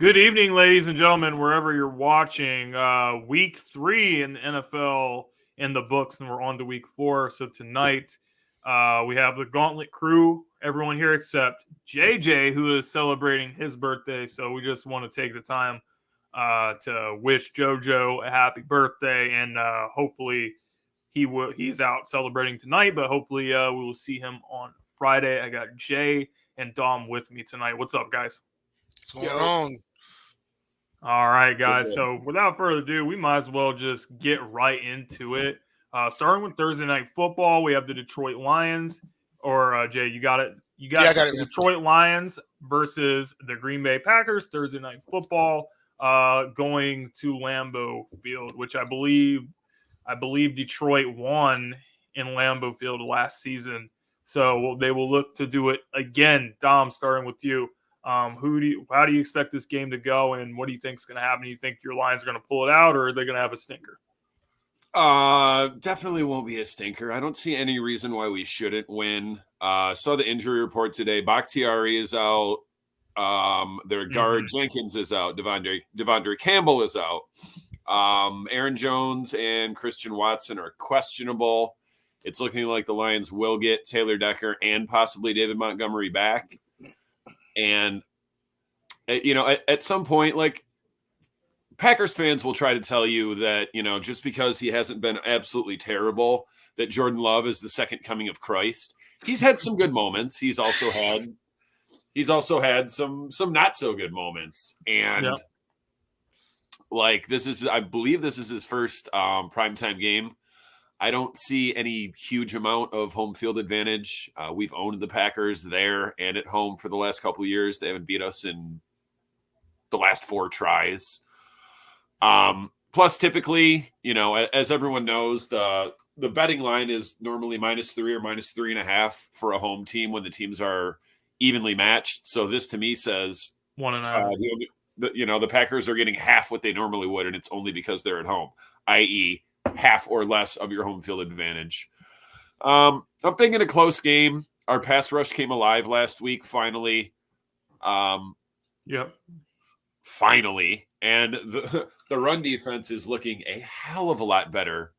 Good evening, ladies and gentlemen, wherever you're watching. Week 3 in the NFL in the books, and we're on to week 4. So tonight, we have the Gauntlet crew, everyone here except JJ, who is celebrating his birthday. So we just want to take the time to wish JoJo a happy birthday, and hopefully he's out celebrating tonight, but hopefully we will see him on Friday. I got Jay and Dom with me tonight. What's up, guys? What's going on? All right, guys. So without further ado, we might as well just get right into it. Starting with Thursday Night Football, we have the Detroit Lions. Or Jay, you got it. You got, I got it, the Detroit Lions versus the Green Bay Packers. Thursday Night Football, going to Lambeau Field, which I believe Detroit won in Lambeau Field last season. So they will look to do it again. Dom, starting with you. How do you expect this game to go, and what do you think is going to happen? Do you think your Lions are going to pull it out, or are they going to have a stinker? Definitely won't be a stinker. I don't see any reason why we shouldn't win. Saw the injury report today. Bakhtiari is out. Their guard Jenkins is out. Devondre Campbell is out. Aaron Jones and Christian Watson are questionable. It's looking like the Lions will get Taylor Decker and possibly David Montgomery back. And, at some point, like, Packers fans will try to tell you that, just because he hasn't been absolutely terrible, that Jordan Love is the second coming of Christ. He's had some good moments. He's also had some not so good moments. And I believe this is his first primetime game. I don't see any huge amount of home field advantage. We've owned the Packers there and at home for the last couple of years. They haven't beat us in the last 4 tries. Plus, typically, as everyone knows, the betting line is normally -3 or -3.5 for a home team when the teams are evenly matched. So this to me says 1.5. The Packers are getting half what they normally would, and it's only because they're at home, i.e., half or less of your home field advantage. I'm thinking a close game. Our pass rush came alive last week, finally. Finally. And the run defense is looking a hell of a lot better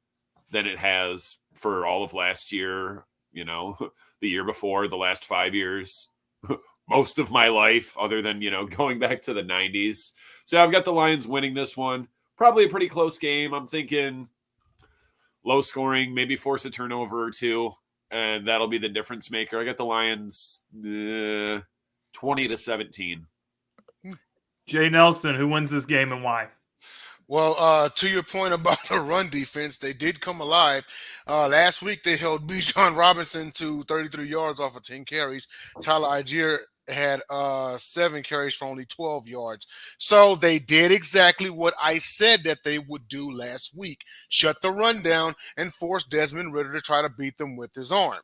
than it has for all of last year, the year before, the last 5 years, most of my life, other than, going back to the 90s. So I've got the Lions winning this one. Probably a pretty close game. I'm thinking low scoring, maybe force a turnover or two, and that'll be the difference maker. I got the Lions 20-17. Jay Nelson, who wins this game and why? Well, to your point about the run defense, they did come alive. Last week, they held Bijan Robinson to 33 yards off of 10 carries. Tyler Algier had 7 carries for only 12 yards. So they did exactly what I said that they would do last week. Shut the run down and force Desmond Ridder to try to beat them with his arm.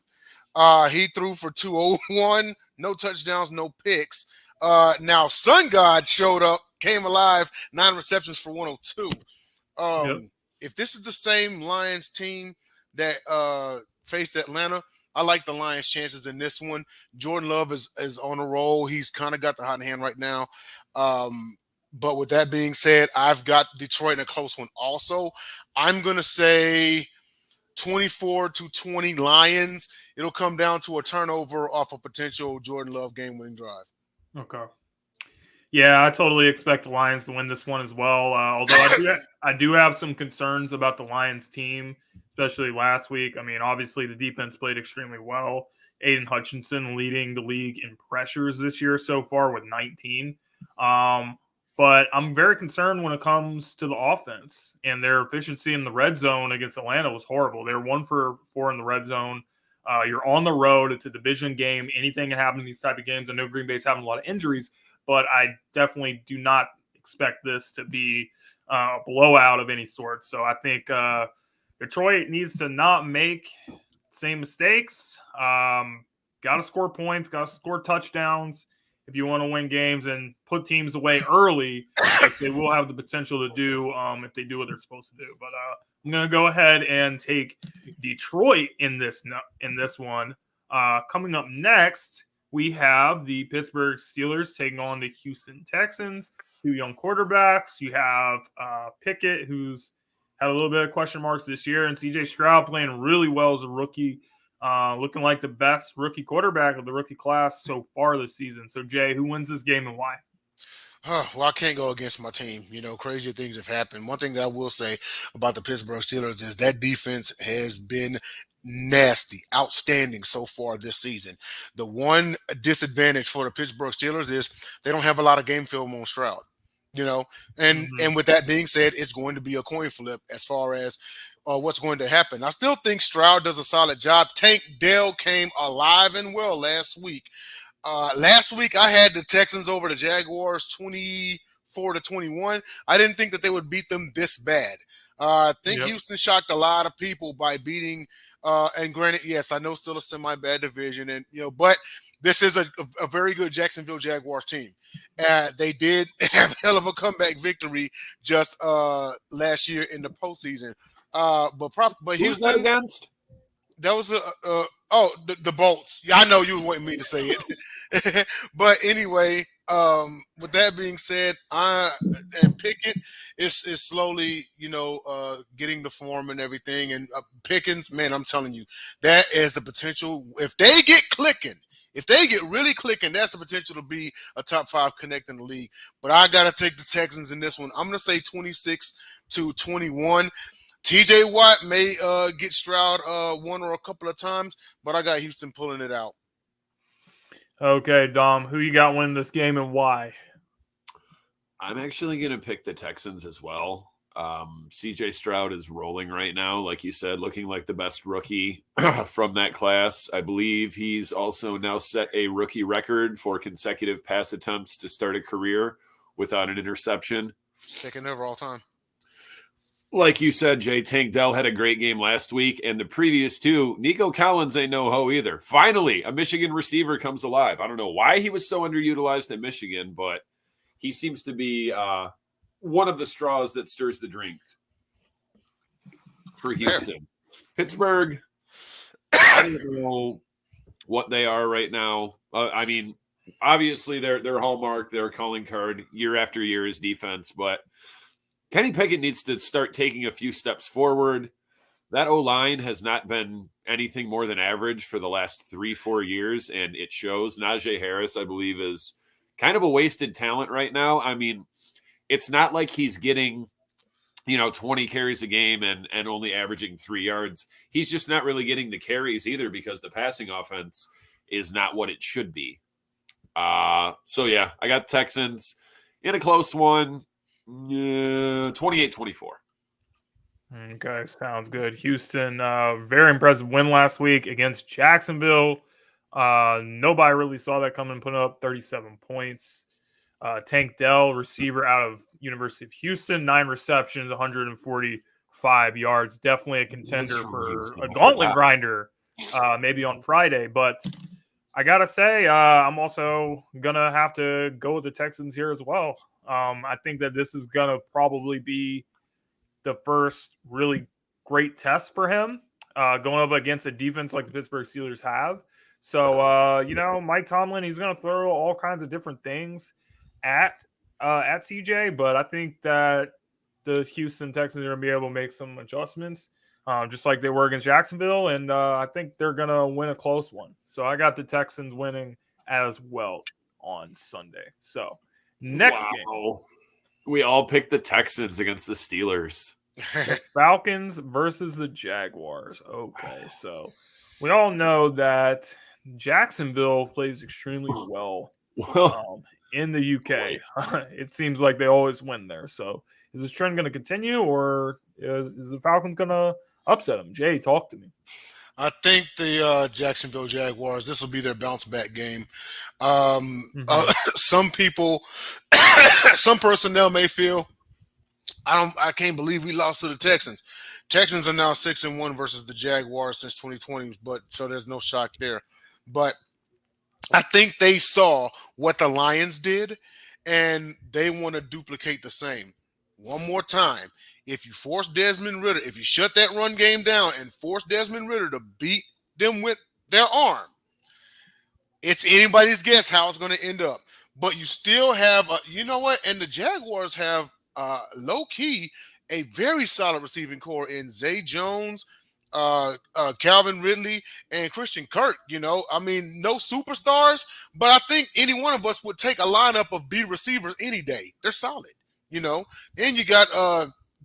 He threw for 201, no touchdowns, no picks. Now Sun God showed up, came alive, 9 receptions for 102. If this is the same Lions team that faced Atlanta, I like the Lions' chances in this one. Jordan Love is on a roll. He's kind of got the hot hand right now. But with that being said, I've got Detroit in a close one also. I'm going to say 24-20 Lions. It'll come down to a turnover off a potential Jordan Love game-winning drive. Okay. Yeah, I totally expect the Lions to win this one as well. Although I do have some concerns about the Lions team, especially last week. I mean, obviously the defense played extremely well. Aiden Hutchinson leading the league in pressures this year so far with 19. But I'm very concerned when it comes to the offense, and their efficiency in the red zone against Atlanta was horrible. They were 1 for 4 in the red zone. You're on the road. It's a division game. Anything can happen in these type of games. I know Green Bay's having a lot of injuries, but I definitely do not expect this to be a blowout of any sort. So I think Detroit needs to not make the same mistakes. Got to score points, got to score touchdowns if you want to win games and put teams away early, like they will have the potential to do if they do what they're supposed to do. But I'm going to go ahead and take Detroit in this one. Coming up next, we have the Pittsburgh Steelers taking on the Houston Texans. two young quarterbacks. You have Pickett, who's had a little bit of question marks this year, and CJ Stroud playing really well as a rookie, looking like the best rookie quarterback of the rookie class so far this season. So, Jay, who wins this game and why? Well, I can't go against my team. Crazier things have happened. One thing that I will say about the Pittsburgh Steelers is that defense has been nasty, outstanding so far this season. The one disadvantage for the Pittsburgh Steelers is they don't have a lot of game film on Stroud. And with that being said, it's going to be a coin flip as far as what's going to happen. I still think Stroud does a solid job. Tank Dell came alive and well last week. Last week, I had the Texans over the Jaguars 24-21. I didn't think that they would beat them this bad. I think Houston shocked a lot of people by beating. And granted, yes, I know still a semi-bad division, and but this is a very good Jacksonville Jaguars team. They did have a hell of a comeback victory just last year in the postseason. But Who's that against? That was the Bolts. Yeah, I know you wanted me to say it. But anyway, with that being said, and Pickett is slowly, getting the form and everything. And Pickens, man, I'm telling you, that is the potential. If they get really clicking, that's the potential to be a top 5 connect in the league. But I got to take the Texans in this one. I'm going to say 26-21. TJ Watt may get Stroud one or a couple of times, but I got Houston pulling it out. Okay, Dom, who you got winning this game and why? I'm actually going to pick the Texans as well. CJ Stroud is rolling right now, like you said, looking like the best rookie from that class. I believe he's also now set a rookie record for consecutive pass attempts to start a career without an interception. Second ever all time. Like you said, Jay, Tank Dell had a great game last week, and the previous two, Nico Collins ain't no hoe either. Finally, a Michigan receiver comes alive. I don't know why he was so underutilized at Michigan, but he seems to be one of the straws that stirs the drink for Houston. Pittsburgh, I don't know what they are right now. Obviously, their hallmark, their calling card year after year is defense, but Kenny Pickett needs to start taking a few steps forward. That O-line has not been anything more than average for the last 3-4 years, and it shows. Najee Harris, I believe, is kind of a wasted talent right now. I mean, it's not like he's getting, 20 carries a game and only averaging 3 yards. He's just not really getting the carries either because the passing offense is not what it should be. I got Texans in a close one. 28-24. Okay, sounds good. Houston, very impressive win last week against Jacksonville. Nobody really saw that coming, putting up 37 points. Tank Dell, receiver out of University of Houston, 9 receptions, 145 yards. Definitely a contender for a gauntlet grinder, maybe on Friday. But I got to say, I'm also going to have to go with the Texans here as well. I think that this is going to probably be the first really great test for him going up against a defense like the Pittsburgh Steelers have. So, Mike Tomlin, he's going to throw all kinds of different things at CJ, but I think that the Houston Texans are going to be able to make some adjustments just like they were against Jacksonville, and I think they're going to win a close one. So I got the Texans winning as well on Sunday. So next game. We all picked the Texans against the Steelers. The Falcons versus the Jaguars. Okay, so we all know that Jacksonville plays extremely well in the UK. It seems like they always win there. So is this trend going to continue, or is the Falcons going to upset them? Jay, talk to me. I think the Jacksonville Jaguars, this will be their bounce back game. Some people, some personnel may feel, I can't believe we lost to the Texans. Texans are now 6-1 versus the Jaguars since 2020, but so there's no shock there. But I think they saw what the Lions did, and they want to duplicate the same. One more time. If you force Desmond Ridder, if you shut that run game down and force Desmond Ridder to beat them with their arm, it's anybody's guess how it's going to end up. but you still have, you know what? And the Jaguars have low key a very solid receiving core in Zay Jones, Calvin Ridley, and Christian Kirk. You know, I mean, no superstars, but I think any one of us would take a lineup of B receivers any day. They're solid. You know, and you got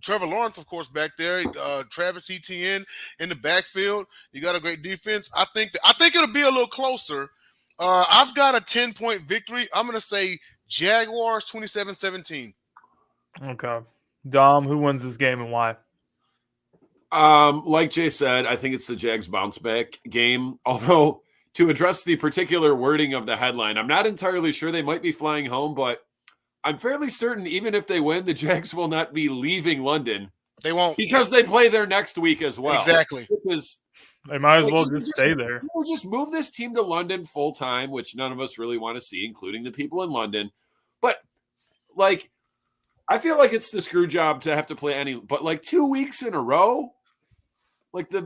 Trevor Lawrence, of course, back there. Travis Etienne in the backfield. You got a great defense. I think it'll be a little closer. I've got a 10-point victory. I'm going to say Jaguars 27-17. Okay. Dom, who wins this game and why? Like Jay said, I think it's the Jags bounce back game. Although, to address the particular wording of the headline, I'm not entirely sure. They might be flying home, but I'm fairly certain even if they win, the Jags will not be leaving London. They won't. Because they play there next week as well. Exactly. Because they might as well just stay there. We'll just move this team to London full time, which none of us really want to see, including the people in London. But, like, I feel like it's the screw job to have to play but like 2 weeks in a row, like they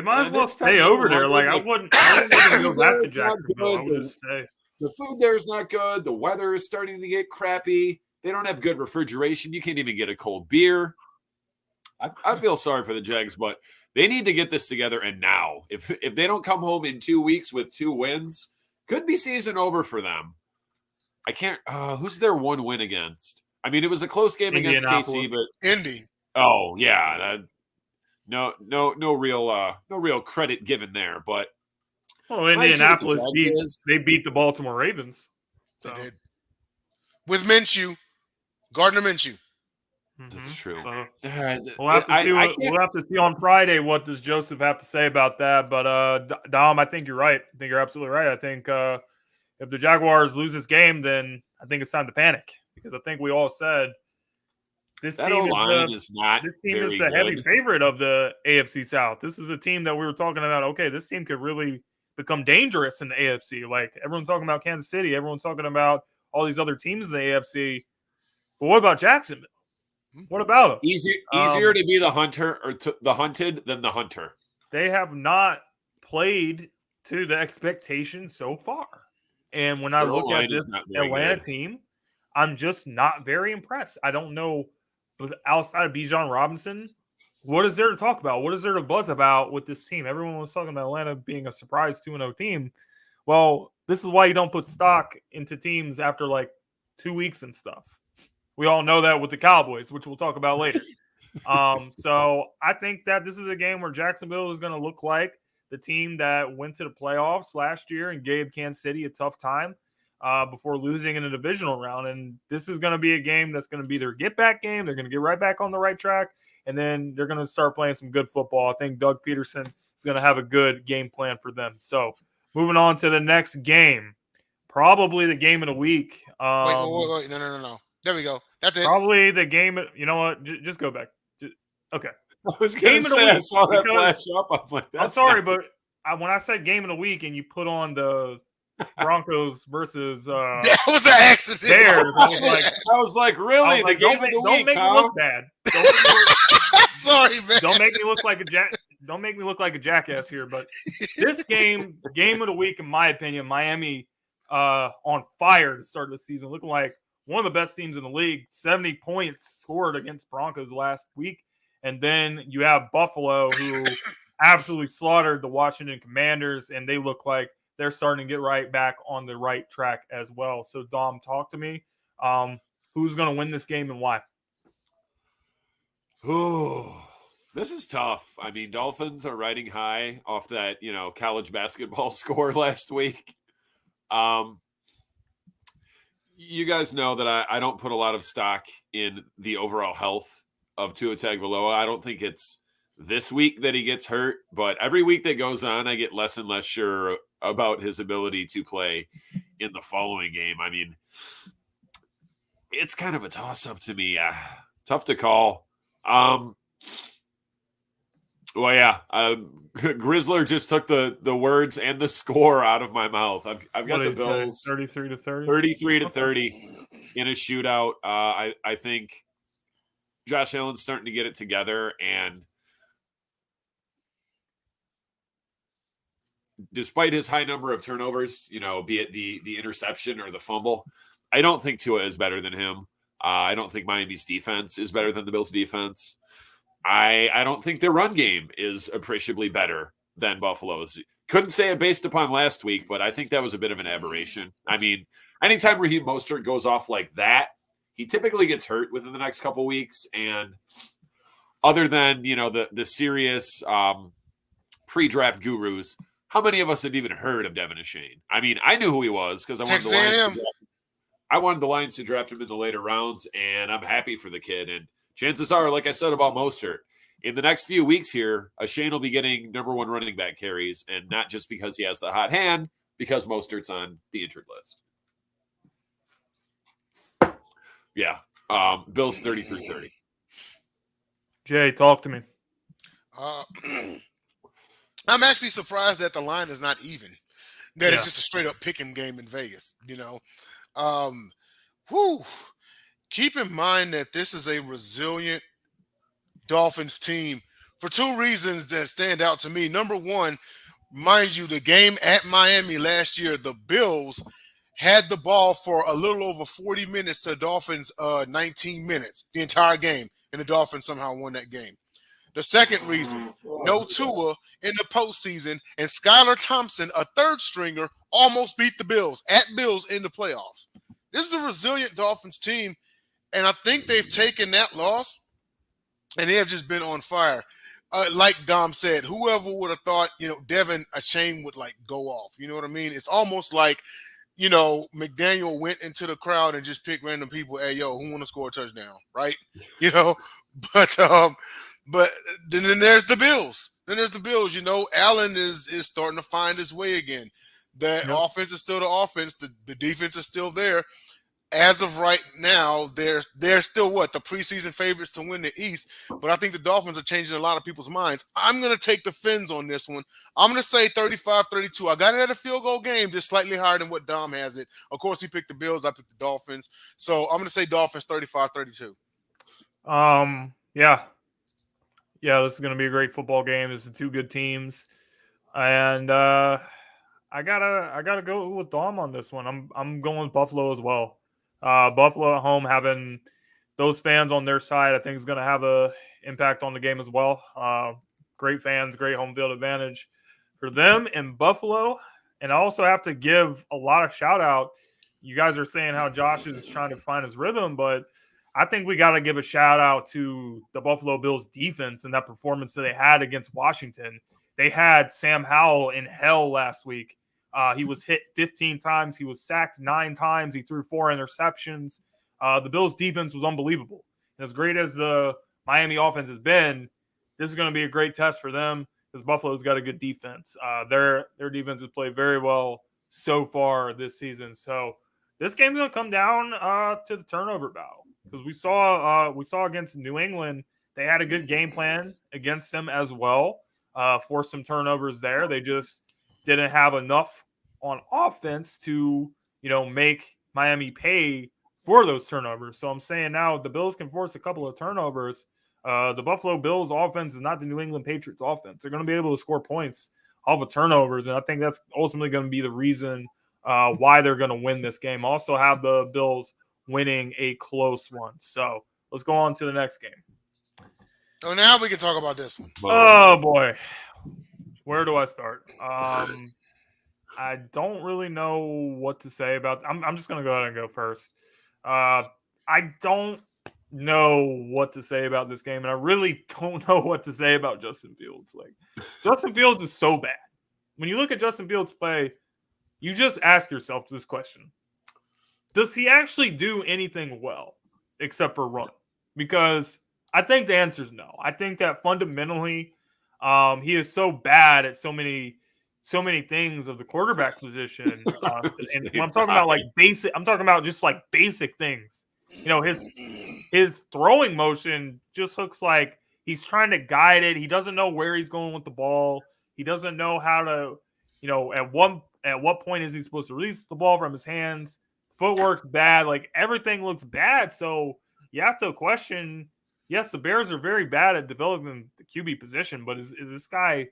might as well stay over there. Like I wouldn't go back to Jacksonville. I would just stay. The food there is not good. The weather is starting to get crappy. They don't have good refrigeration. You can't even get a cold beer. I feel sorry for the Jags, but they need to get this together and now. If they don't come home in 2 weeks with 2 wins, could be season over for them. I can't. Who's their one win against? I mean, it was a close game against KC, but Indy. Oh yeah, no real credit given there. But Indianapolis beat the Baltimore Ravens. So. They did. With Minshew, Gardner Minshew. That's true. So, we'll have to see on Friday what does Joseph have to say about that. But Dom, I think you're right. I think you're absolutely right. I think if the Jaguars lose this game, then I think it's time to panic because I think we all said this team is the heavy favorite of the AFC South. This is a team that we were talking about. Okay, this team could really become dangerous in the AFC. Like everyone's talking about Kansas City, everyone's talking about all these other teams in the AFC. But what about Jacksonville? What about them? Easier to be the hunter or the hunted than the hunter. They have not played to the expectation so far. And when I look at this Atlanta team, I'm just not very impressed. I don't know, but outside of Bijan Robinson, what is there to talk about? What is there to buzz about with this team? Everyone was talking about Atlanta being a surprise 2-0 team. Well, this is why you don't put stock into teams after like 2 weeks and stuff. We all know that with the Cowboys, which we'll talk about later. So I think that this is a game where Jacksonville is going to look like the team that went to the playoffs last year and gave Kansas City a tough time before losing in a divisional round. And this is going to be a game that's going to be their get-back game. They're going to get right back on the right track, and then they're going to start playing some good football. I think Doug Peterson is going to have a good game plan for them. So moving on to the next game, probably the game of the week. Wait, no. There we go. That's it. Probably the game. You know what? Just go back. Okay. I was going to say I saw that flash up. I'm like, I'm sorry, but when I said game of the week and you put on the Broncos versus that was an accident. Bears, I was like, really? The game of the week? Don't make me look bad. I'm sorry, man. Don't make me look like a jackass here. But this game of the week, in my opinion, Miami on fire to start the season, looking like one of the best teams in the league. 70 points scored against Broncos last week. And then you have Buffalo, who absolutely slaughtered the Washington Commanders, and they look like they're starting to get right back on the right track as well. So, Dom, talk to me. Who's going to win this game and why? Oh, this is tough. I mean, Dolphins are riding high off that, college basketball score last week. You guys know that I don't put a lot of stock in the overall health of Tua Tagovailoa. I don't think it's this week that he gets hurt, but every week that goes on, I get less and less sure about his ability to play in the following game. I mean, it's kind of a toss-up to me. Tough to call. Grizzler just took the words and the score out of my mouth. I've got the Bills 33-30. 33-30 in a shootout. I think Josh Allen's starting to get it together, and despite his high number of turnovers, be it the interception or the fumble, I don't think Tua is better than him. I don't think Miami's defense is better than the Bills' defense. I don't think their run game is appreciably better than Buffalo's. Couldn't say it based upon last week, but I think that was a bit of an aberration. I mean, anytime Raheem Mostert goes off like that, he typically gets hurt within the next couple weeks. And other than, the serious pre-draft gurus, how many of us have even heard of Devin Achane? I mean, I knew who he was because I wanted the Lions to draft him in the later rounds, and I'm happy for the kid. And chances are, like I said about Mostert, in the next few weeks here, Achane will be getting number 1 running back carries, and not just because he has the hot hand, because Mostert's on the injured list. Yeah. Bills 33-30. Jay, talk to me. I'm actually surprised that the line is not even. That it's just a straight up picking game in Vegas. Keep in mind that this is a resilient Dolphins team for 2 reasons that stand out to me. Number one, mind you, the game at Miami last year, the Bills had the ball for a little over 40 minutes to the Dolphins 19 minutes, the entire game, and the Dolphins somehow won that game. The second reason, no Tua in the postseason, and Skylar Thompson, a third stringer, almost beat the Bills at Bills in the playoffs. This is a resilient Dolphins team, and I think they've taken that loss, and they have just been on fire. Like Dom said, whoever would have thought, Devin Achane would go off. You know what I mean? It's almost like, McDaniel went into the crowd and just picked random people. Hey, yo, who want to score a touchdown? Right? But then there's the Bills. Allen is starting to find his way again. The offense is still the offense. The defense is still there. As of right now, they're still the preseason favorites to win the East. But I think the Dolphins are changing a lot of people's minds. I'm going to take the Fins on this one. I'm going to say 35-32. I got it at a field goal game, just slightly higher than what Dom has it. Of course, he picked the Bills. I picked the Dolphins. So I'm going to say Dolphins 35-32. Yeah. Yeah, this is going to be a great football game. This is 2 good teams. And I gotta go with Dom on this one. I'm going with Buffalo as well. Buffalo at home, having those fans on their side, I think is going to have a impact on the game as well. Great fans, great home field advantage for them in Buffalo. And I also have to give a lot of shout out. You guys are saying how Josh is trying to find his rhythm, but I think we got to give a shout out to the Buffalo Bills defense and that performance that they had against Washington. They had Sam Howell in hell last week. He was hit 15 times. He was sacked 9 times. He threw 4 interceptions. The Bills' defense was unbelievable. And as great as the Miami offense has been, this is going to be a great test for them because Buffalo's got a good defense. Their defense has played very well so far this season. So this game's going to come down to the turnover battle because we saw against New England, they had a good game plan against them as well. Forced some turnovers there. They just didn't have enough on offense to, make Miami pay for those turnovers. So I'm saying now the Bills can force a couple of turnovers. The Buffalo Bills offense is not the New England Patriots offense. They're going to be able to score points off of turnovers, and I think that's ultimately going to be the reason why they're going to win this game. Also have the Bills winning a close one. So let's go on to the next game. Oh, now we can talk about this one. Oh, boy. Where do I start? I don't really know what to say about. I'm just going to go ahead and go first. I don't know what to say about this game, and I really don't know what to say about Justin Fields. Justin Fields is so bad. When you look at Justin Fields play, you just ask yourself this question: does he actually do anything well except for run? Because I think the answer is no. I think that fundamentally, he is so bad at so many things of the quarterback position. And when I'm talking about basic, I'm talking about just basic things. His throwing motion just looks like he's trying to guide it. He doesn't know where he's going with the ball. He doesn't know how to, at what point is he supposed to release the ball from his hands? Footwork's bad. Everything looks bad. So you have to question. Yes, the Bears are very bad at developing the QB position, but is this guy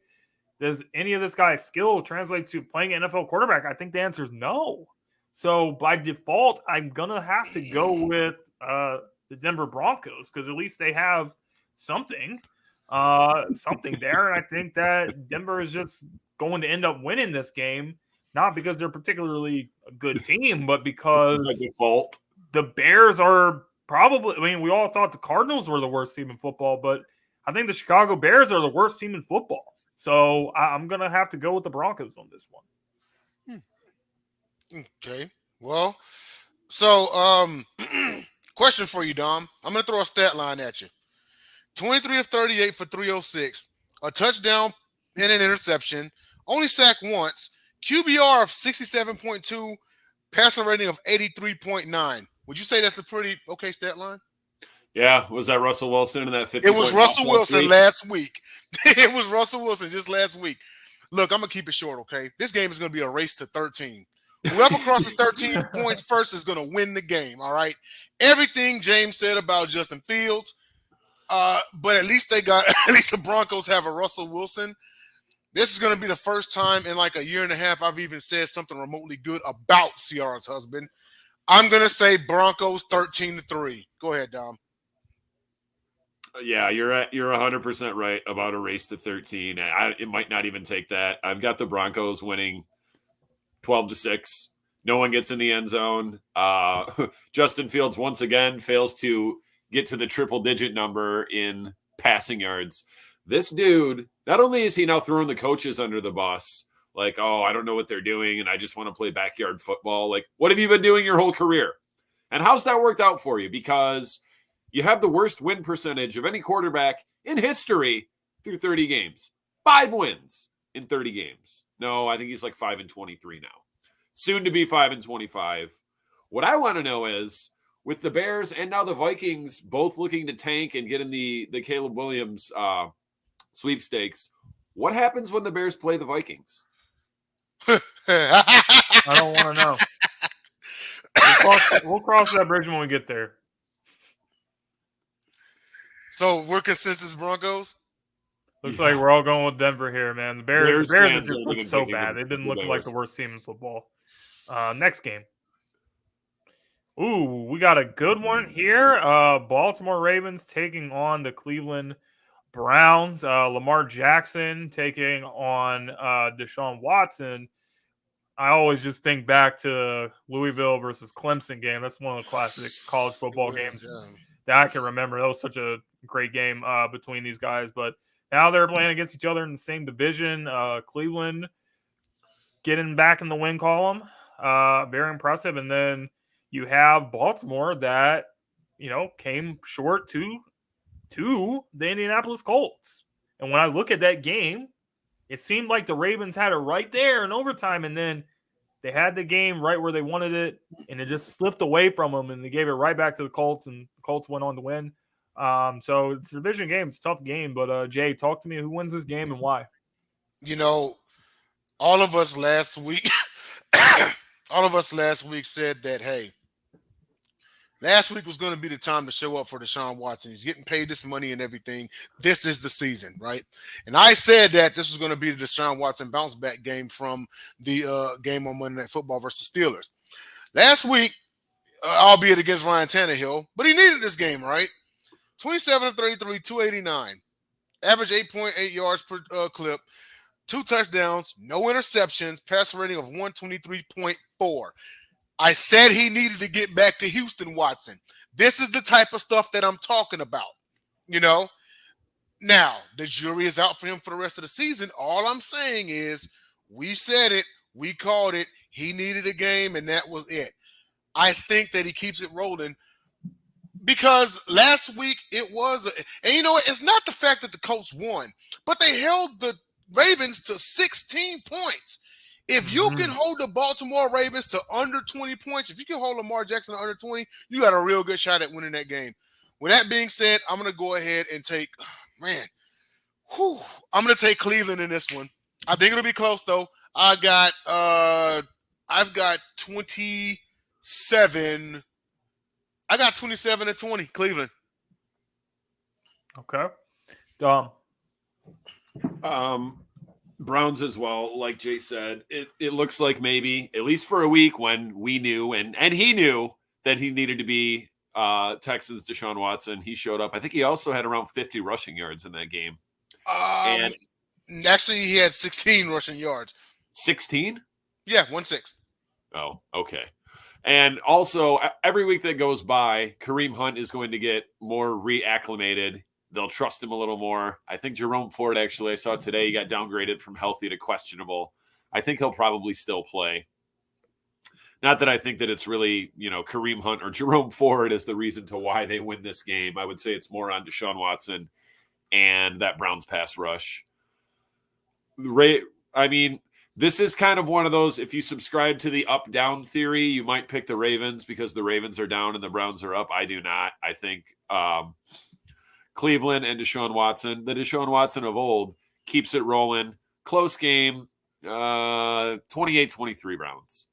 does any of this guy's skill translate to playing NFL quarterback? I think the answer is no. So by default, I'm going to have to go with the Denver Broncos because at least they have something there. And I think that Denver is just going to end up winning this game, not because they're particularly a good team, but because by default, the Bears are probably, I mean, we all thought the Cardinals were the worst team in football, but I think the Chicago Bears are the worst team in football. So I'm going to have to go with the Broncos on this one. Okay. Well, so question for you, Dom. I'm going to throw a stat line at you. 23 of 38 for 306, a touchdown and an interception, only sacked once, QBR of 67.2, passer rating of 83.9. Would you say that's a pretty okay stat line? Yeah. Was that Russell Wilson in that 50? It was Russell Wilson last week. It was Russell Wilson just last week. Look, I'm going to keep it short, okay? This game is going to be a race to 13. Whoever crosses 13 points first is going to win the game, all right? Everything James said about Justin Fields, but at least the Broncos have a Russell Wilson. This is going to be the first time in like a year and a half I've even said something remotely good about Ciara's husband. I'm going to say Broncos 13-3. Go ahead, Dom. Yeah, you're 100% right about a race to 13. It might not even take that. I've got the Broncos winning 12-6. No one gets in the end zone. Justin Fields once again fails to get to the triple-digit number in passing yards. This dude, not only is he now throwing the coaches under the bus, like, oh, I don't know what they're doing, and I just want to play backyard football. Like, what have you been doing your whole career? And how's that worked out for you? Because you have the worst win percentage of any quarterback in history through 30 games. 5 wins in 30 games. No, I think he's like 5-23 now. Soon to be 5-25. What I want to know is, with the Bears and now the Vikings both looking to tank and get in the Caleb Williams sweepstakes, what happens when the Bears play the Vikings? I don't want to know. We'll cross that bridge when we get there. So we're consensus Broncos? Looks like we're all going with Denver here, man. The Bears have just looked so bad. They've been looking like the worst team in football. Next game. Ooh, we got a good one here. Baltimore Ravens taking on the Cleveland Browns. Lamar Jackson taking on Deshaun Watson. I always just think back to Louisville versus Clemson game. That's one of the classic college football games that I can remember. That was such a great game between these guys. But now they're playing against each other in the same division. Cleveland getting back in the win column. Very impressive. And then you have Baltimore that, came short to the Indianapolis Colts. And when I look at that game, it seemed like the Ravens had it right there in overtime, and then they had the game right where they wanted it, and it just slipped away from them, and they gave it right back to the Colts, and the Colts went on to win. So it's a division game. It's a tough game, but Jay, talk to me. Who wins this game and why? All of us last week said that, hey, last week was going to be the time to show up for Deshaun Watson. He's getting paid this money and everything. This is the season, right? And I said that this was going to be the Deshaun Watson bounce back game from the game on Monday Night Football versus Steelers. Last week, albeit against Ryan Tannehill, but he needed this game, right? 27 of 33, 289. Average 8.8 yards per clip. 2 touchdowns, no interceptions, passer rating of 123.4. I said he needed to get back to Houston, Watson. This is the type of stuff that I'm talking about, Now, the jury is out for him for the rest of the season. All I'm saying is we said it. We called it. He needed a game, and that was it. I think that he keeps it rolling because last week it was – and you know what? It's not the fact that the Colts won, but they held the Ravens to 16 points. If you can hold the Baltimore Ravens to under 20 points, if you can hold Lamar Jackson to under 20, you got a real good shot at winning that game. With that being said, I'm going to go ahead and take I'm going to take Cleveland in this one. I think it'll be close, though. I've got 27. I got 27-20, Cleveland. Okay. Browns as well, like Jay said. It looks like maybe, at least for a week, when we knew and he knew that he needed to be Texans Deshaun Watson, he showed up. I think he also had around 50 rushing yards in that game. And actually, he had 16 rushing yards. 16? Yeah, 1-6. Oh, okay. And also, every week that goes by, Kareem Hunt is going to get more reacclimated. They'll trust him a little more. I think Jerome Ford, actually, I saw today, he got downgraded from healthy to questionable. I think he'll probably still play. Not that I think that it's really, Kareem Hunt or Jerome Ford is the reason to why they win this game. I would say it's more on Deshaun Watson and that Browns pass rush. This is kind of one of those, if you subscribe to the up-down theory, you might pick the Ravens because the Ravens are down and the Browns are up. I do not. I think Cleveland and Deshaun Watson, the Deshaun Watson of old, keeps it rolling. Close game, 28-23 Browns.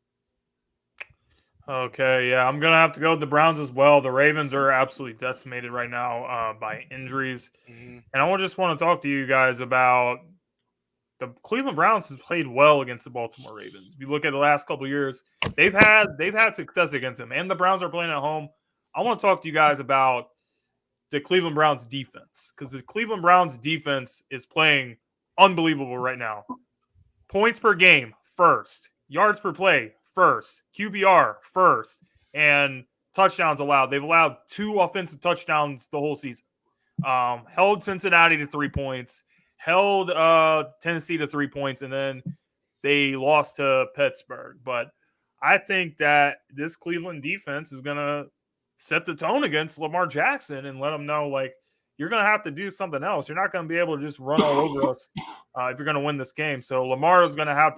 Okay, yeah, I'm going to have to go with the Browns as well. The Ravens are absolutely decimated right now by injuries. Mm-hmm. And I just want to talk to you guys about the Cleveland Browns has played well against the Baltimore Ravens. If you look at the last couple of years, they've had success against them, and the Browns are playing at home. I want to talk to you guys about the Cleveland Browns defense, because the Cleveland Browns defense is playing unbelievable right now. Points per game, first. Yards per play, first. QBR, first. And touchdowns allowed. They've allowed 2 offensive touchdowns the whole season. Held Cincinnati to 3 points. Held Tennessee to 3 points, and then they lost to Pittsburgh. But I think that this Cleveland defense is going to set the tone against Lamar Jackson and let him know, like, you're going to have to do something else. You're not going to be able to just run all over us if you're going to win this game. So Lamar is going to have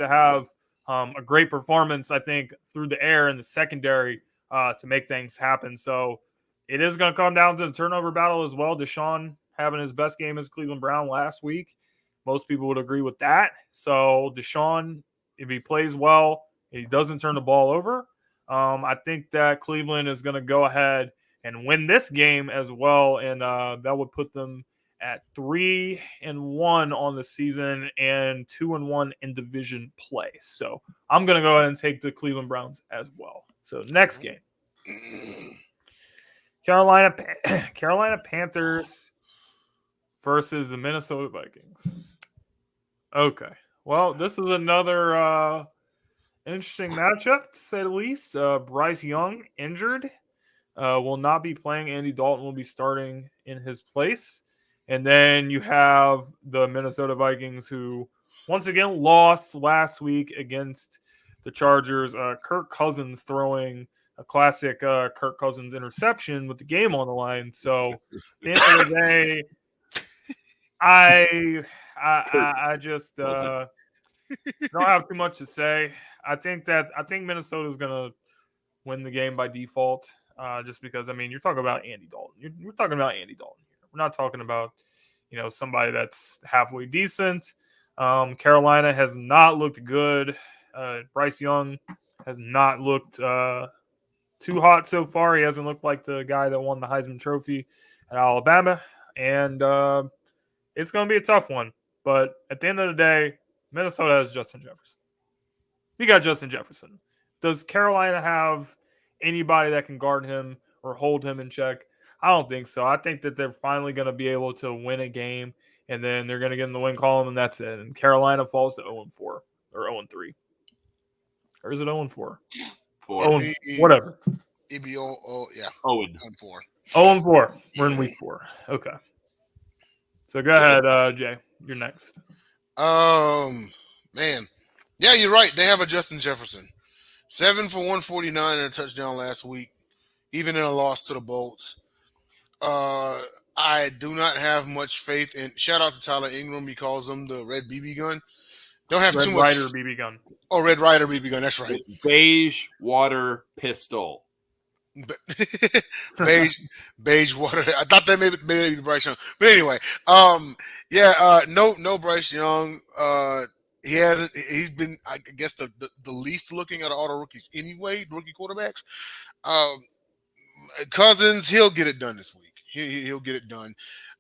a great performance, I think, through the air in the secondary to make things happen. So it is going to come down to the turnover battle as well. Deshaun having his best game as Cleveland Brown last week. Most people would agree with that. So Deshaun, if he plays well, he doesn't turn the ball over, I think that Cleveland is going to go ahead and win this game as well. And that would put them at 3-1 on the season and 2-1 in division play. So I'm going to go ahead and take the Cleveland Browns as well. So next game. Carolina Panthers versus the Minnesota Vikings. Okay. Well, this is another interesting matchup, to say the least. Bryce Young injured. Will not be playing. Andy Dalton will be starting in his place. And then you have the Minnesota Vikings, who once again lost last week against the Chargers. Kirk Cousins throwing a classic Kirk Cousins interception with the game on the line. So at the end of the day, I just don't have too much to say. I think Minnesota is going to win the game by default, just because, you're talking about Andy Dalton. We're talking about Andy Dalton here. We're not talking about, somebody that's halfway decent. Carolina has not looked good. Bryce Young has not looked too hot so far. He hasn't looked like the guy that won the Heisman Trophy at Alabama. And it's going to be a tough one. But at the end of the day, Minnesota has Justin Jefferson. You got Justin Jefferson. Does Carolina have anybody that can guard him or hold him in check? I don't think so. I think that they're finally going to be able to win a game, and then they're going to get in the win column, and that's it. And Carolina falls to 0-4 or 0-3. Or is it 0-4? 4. Whatever. It'd be 0-4. 0-4. We're in week 4. Okay. So go ahead, Jay. You're next. Man. Yeah, you're right. They have a Justin Jefferson. 7 for 149 and a touchdown last week, even in a loss to the Bolts. I do not have much faith in. Shout out to Tyler Ingram. He calls them the Red BB gun. Don't have too much. Red Ryder BB gun. Oh, Red Ryder BB gun. That's right. It's beige water pistol. beige water. I thought that maybe Bryce Young, but anyway, no Bryce Young. He's been, I guess, the least looking at all the rookies anyway, rookie quarterbacks. Cousins, he'll get it done this week. He'll get it done.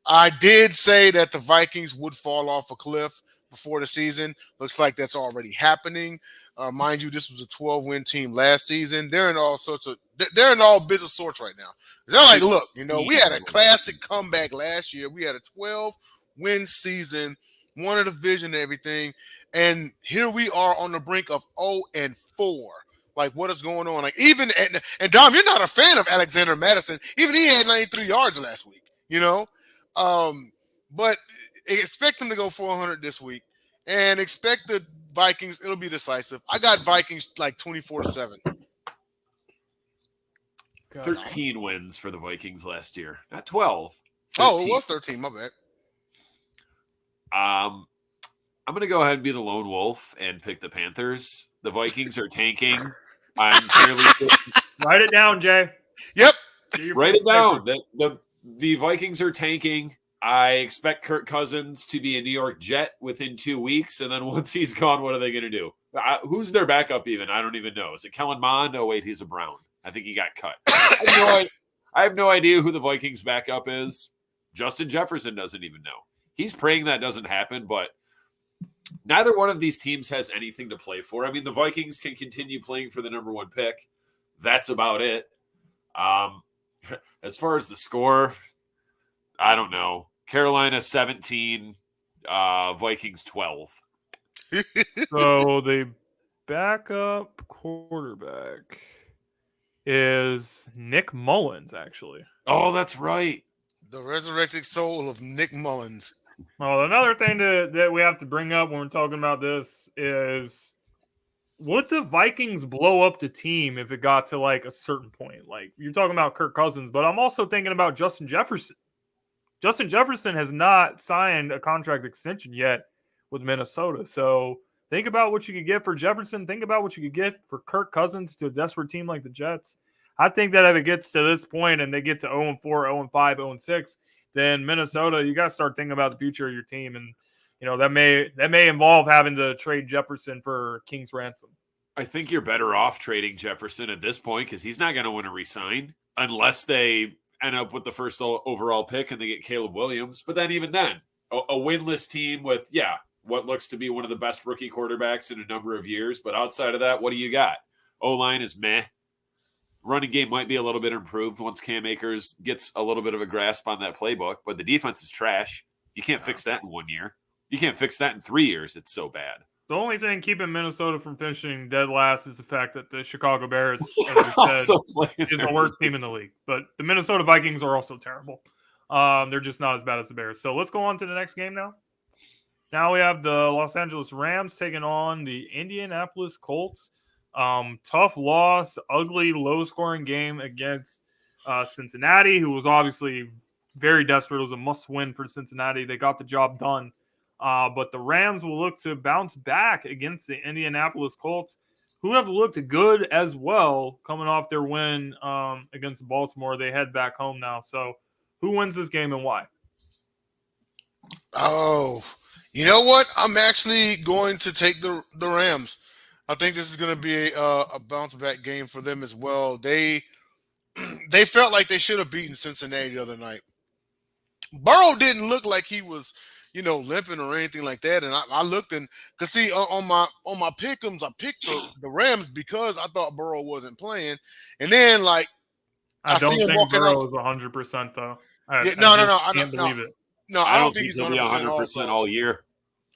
I did say that the Vikings would fall off a cliff before the season. Looks like that's already happening. Mind you, this was a 12-win team last season. They're in all business sorts right now. They're like, look, we had a classic comeback last year. We had a 12-win season, won a division and everything, and here we are on the brink of 0-4. Like, what is going on? Like, even and Dom, you're not a fan of Alexander Madison. Even he had 93 yards last week. But expect them to go 400 this week, and expect the Vikings. It'll be decisive. I got Vikings like 24-7. 13 wins for the Vikings last year, not 12. 13. Oh, it was 13. My bad. I'm going to go ahead and be the lone wolf and pick the Panthers. The Vikings are tanking. I'm fairly write it down, Jay. Yep. Write it down. The Vikings are tanking. I expect Kirk Cousins to be a New York Jet within 2 weeks, and then once he's gone, what are they going to do? Who's their backup even? I don't even know. Is it Kellen Mond? Oh, wait, he's a Brown. I think he got cut. I have no idea who the Vikings backup is. Justin Jefferson doesn't even know. He's praying that doesn't happen, but neither one of these teams has anything to play for. I mean, the Vikings can continue playing for the number 1 pick. That's about it. As far as the score, I don't know. Carolina 17, Vikings 12. So the backup quarterback is Nick Mullins, actually. Oh, that's right. The resurrected soul of Nick Mullins. Well, another thing that we have to bring up when we're talking about this is, would the Vikings blow up the team if it got to like a certain point? Like, you're talking about Kirk Cousins, but I'm also thinking about Justin Jefferson. Justin Jefferson has not signed a contract extension yet with Minnesota. So think about what you could get for Jefferson. Think about what you could get for Kirk Cousins to a desperate team like the Jets. I think that if it gets to this point and they get to 0-4, 0-5, 0-6, then Minnesota, you got to start thinking about the future of your team. And, that may involve having to trade Jefferson for King's ransom. I think you're better off trading Jefferson at this point because he's not going to want to resign unless they end up with the first overall pick and they get Caleb Williams. But then even then, a winless team with, what looks to be one of the best rookie quarterbacks in a number of years. But outside of that, what do you got? O-line is meh. Running game might be a little bit improved once Cam Akers gets a little bit of a grasp on that playbook, but the defense is trash. You can't fix that in 1 year. You can't fix that in 3 years. It's so bad. The only thing keeping Minnesota from finishing dead last is the fact that the Chicago Bears, as we said, is the worst team in the league. But the Minnesota Vikings are also terrible. They're just not as bad as the Bears. So let's go on to the next game now. Now we have the Los Angeles Rams taking on the Indianapolis Colts. Tough loss, ugly, low-scoring game against Cincinnati, who was obviously very desperate. It was a must-win for Cincinnati. They got the job done. But the Rams will look to bounce back against the Indianapolis Colts, who have looked good as well coming off their win against Baltimore. They head back home now. So who wins this game and why? Oh, you know what? I'm actually going to take the Rams. I think this is going to be a bounce-back game for them as well. They felt like they should have beaten Cincinnati the other night. Burrow didn't look like he was – limping or anything like that. And I looked because see on my pick'ems, I picked the Rams because I thought Burrow wasn't playing. And then I don't see him think walking Burrow out. is 100% though. I can't believe it. No, I don't think he's 100% all year.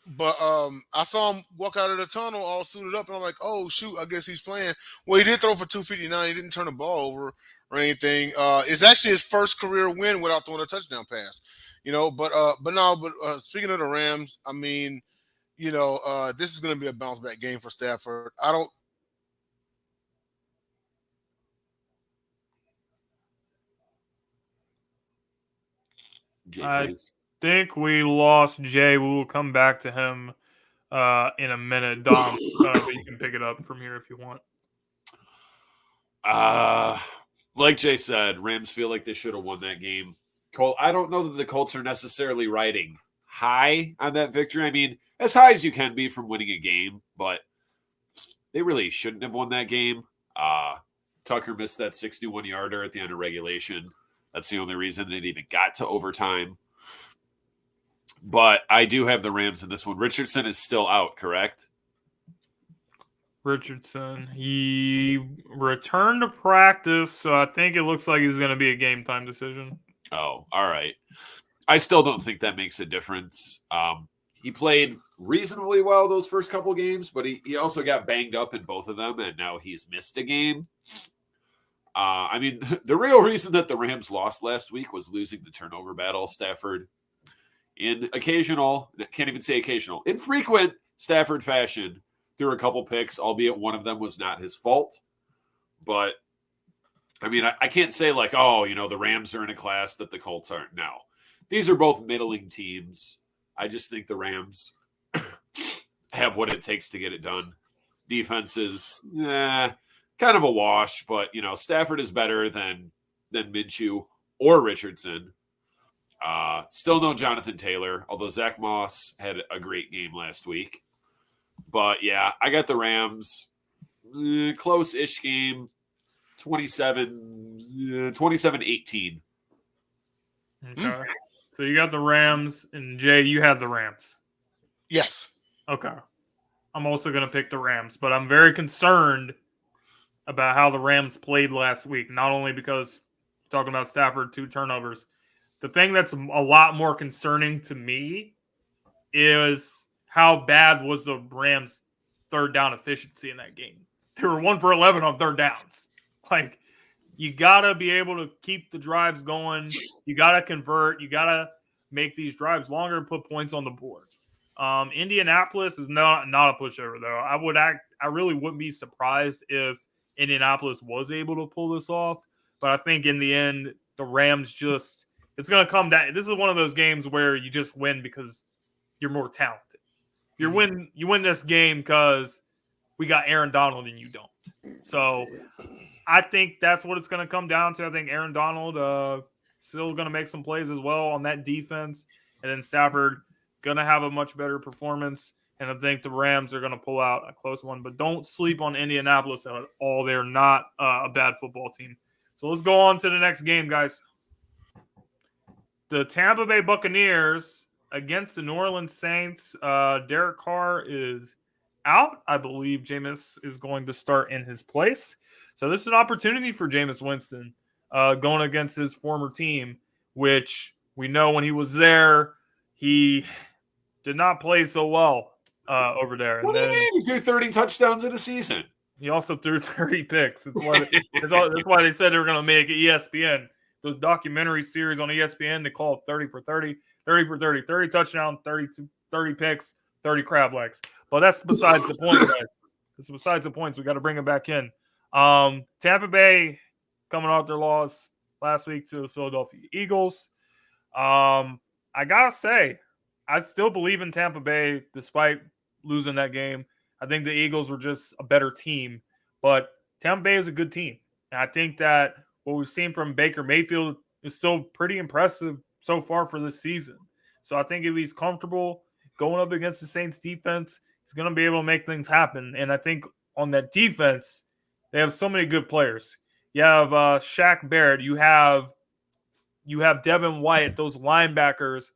But I saw him walk out of the tunnel all suited up, and I'm like, oh shoot, I guess he's playing. Well, he did throw for 259. He didn't turn the ball over or anything. It's actually his first career win without throwing a touchdown pass. But speaking of the Rams, I mean, this is going to be a bounce back game for Stafford. I think we lost Jay. We will come back to him in a minute. Dom, but you can pick it up from here if you want. Like Jay said, Rams feel like they should have won that game. I don't know that the Colts are necessarily riding high on that victory. I mean, as high as you can be from winning a game, but they really shouldn't have won that game. Tucker missed that 61-yarder at the end of regulation. That's the only reason it even got to overtime. But I do have the Rams in this one. Richardson is still out, correct? Richardson. He returned to practice, so I think it looks like he's going to be a game time decision. Oh, all right. I still don't think that makes a difference. He played reasonably well those first couple games, but he also got banged up in both of them, and now he's missed a game. I mean, the real reason that the Rams lost last week was losing the turnover battle. Stafford, in occasional, can't even say occasional, infrequent Stafford fashion, threw a couple picks, albeit one of them was not his fault. But, I mean, I can't say like, oh, the Rams are in a class that the Colts aren't. No. These are both middling teams. I just think the Rams have what it takes to get it done. Defense is kind of a wash, but Stafford is better than Minshew or Richardson. Still no Jonathan Taylor, although Zach Moss had a great game last week. But yeah, I got the Rams. Close-ish game, 27-18. Okay. So you got the Rams, and Jay, you have the Rams. Yes. Okay. I'm also going to pick the Rams, but I'm very concerned about how the Rams played last week. Not only because talking about Stafford, 2 turnovers. The thing that's a lot more concerning to me is how bad was the Rams' third down efficiency in that game. They were 1 for 11 on third downs. Like, you got to be able to keep the drives going. You got to convert. You got to make these drives longer and put points on the board. Indianapolis is not a pushover, though. I really wouldn't be surprised if Indianapolis was able to pull this off. But I think in the end, the Rams it's going to come down. This is one of those games where you just win because you're more talented. You win this game because we got Aaron Donald and you don't. So I think that's what it's going to come down to. I think Aaron Donald still going to make some plays as well on that defense. And then Stafford going to have a much better performance. And I think the Rams are going to pull out a close one. But don't sleep on Indianapolis at all. They're not a bad football team. So let's go on to the next game, guys. The Tampa Bay Buccaneers against the New Orleans Saints. Derek Carr is out. I believe Jameis is going to start in his place. So this is an opportunity for Jameis Winston going against his former team, which we know when he was there, he did not play so well over there. What do you mean? He threw 30 touchdowns in a season. He also threw 30 picks. That's why they said they were going to make ESPN. Those documentary series on ESPN, they call it 30 for 30, 30 for 30, 30 touchdowns, 30 picks, 30 crab legs. But that's besides the point, guys. That's besides the point, so we got to bring him back in. Tampa Bay coming off their loss last week to the Philadelphia Eagles. I got to say, I still believe in Tampa Bay despite losing that game. I think the Eagles were just a better team, but Tampa Bay is a good team. And I think that what we've seen from Baker Mayfield is still pretty impressive so far for this season. So I think if he's comfortable going up against the Saints defense, he's going to be able to make things happen. And I think on that defense, they have so many good players. You have Shaq Barrett. You have Devin White, those linebackers.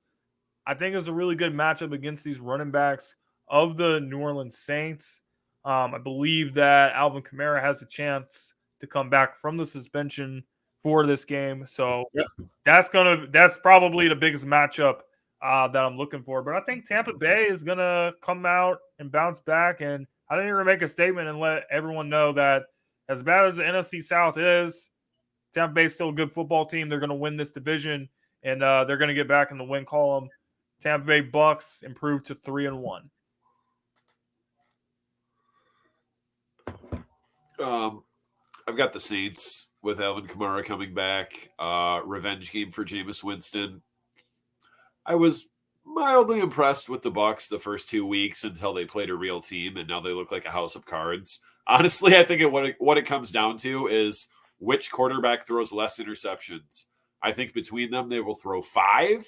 I think it's a really good matchup against these running backs of the New Orleans Saints. I believe that Alvin Kamara has a chance to come back from the suspension for this game. So that's probably the biggest matchup that I'm looking for. But I think Tampa Bay is going to come out and bounce back. And I didn't even make a statement and let everyone know that as bad as the NFC South is, Tampa Bay is still a good football team. They're going to win this division, and they're going to get back in the win column. Tampa Bay Bucks improved to 3-1. I've got the Saints with Alvin Kamara coming back. Revenge game for Jameis Winston. I was mildly impressed with the Bucks the first 2 weeks until they played a real team, and now they look like a house of cards. Honestly, I think what it comes down to is which quarterback throws less interceptions. I think between them, they will throw 5.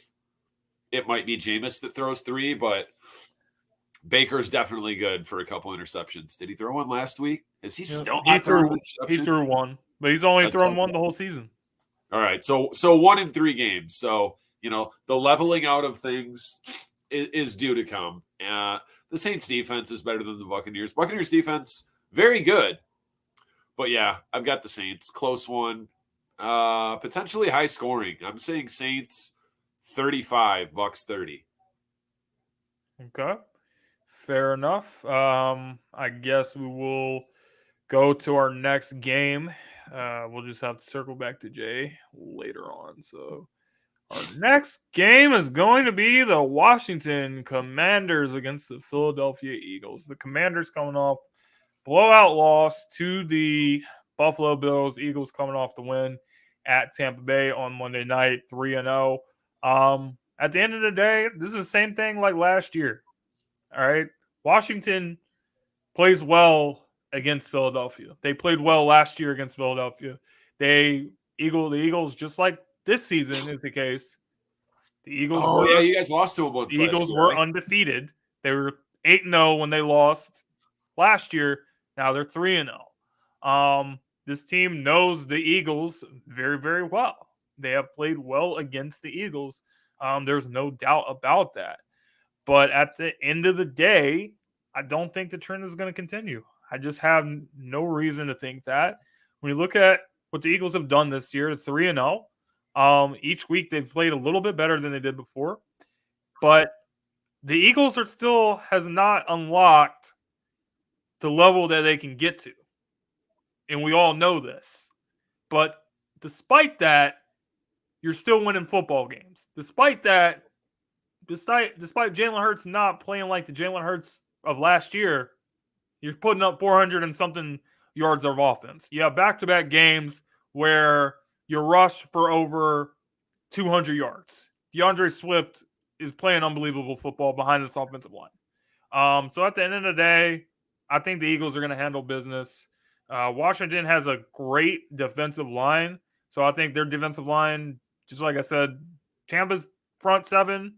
It might be Jameis that throws 3, but Baker's definitely good for a couple interceptions. Did he throw one last week? Is he still not throwing an interception? He threw one, but he's only thrown one the whole season. All right, so 1 in 3 games. So the leveling out of things is due to come. The Saints defense is better than the Buccaneers. Buccaneers defense, very good. But yeah, I've got the Saints. Close one. Potentially high scoring. I'm saying Saints 35, Bucks 30. Okay. Fair enough. I guess we will go to our next game. We'll just have to circle back to Jay later on. So our next game is going to be the Washington Commanders against the Philadelphia Eagles. The Commanders coming off blowout loss to the Buffalo Bills. Eagles coming off the win at Tampa Bay on Monday night, 3-0. At the end of the day, this is the same thing like last year. All right. Washington plays well against Philadelphia. They played well last year against Philadelphia. The Eagles, just like this season is the case. The Eagles you guys lost to them once. The Eagles were undefeated. They were 8-0 when they lost last year. Now they're 3-0. This team knows the Eagles very, very well. They have played well against the Eagles. There's no doubt about that. But at the end of the day, I don't think the trend is going to continue. I just have no reason to think that. When you look at what the Eagles have done this year, 3-0, each week they've played a little bit better than they did before. But the Eagles has not unlocked the level that they can get to. And we all know this. But despite that, you're still winning football games. Despite that, despite Jalen Hurts not playing like the Jalen Hurts of last year, you're putting up 400 and something yards of offense. You have back-to-back games where you rush for over 200 yards. DeAndre Swift is playing unbelievable football behind this offensive line. So at the end of the day, I think the Eagles are going to handle business. Washington has a great defensive line. So I think their defensive line, just like I said, Tampa's front seven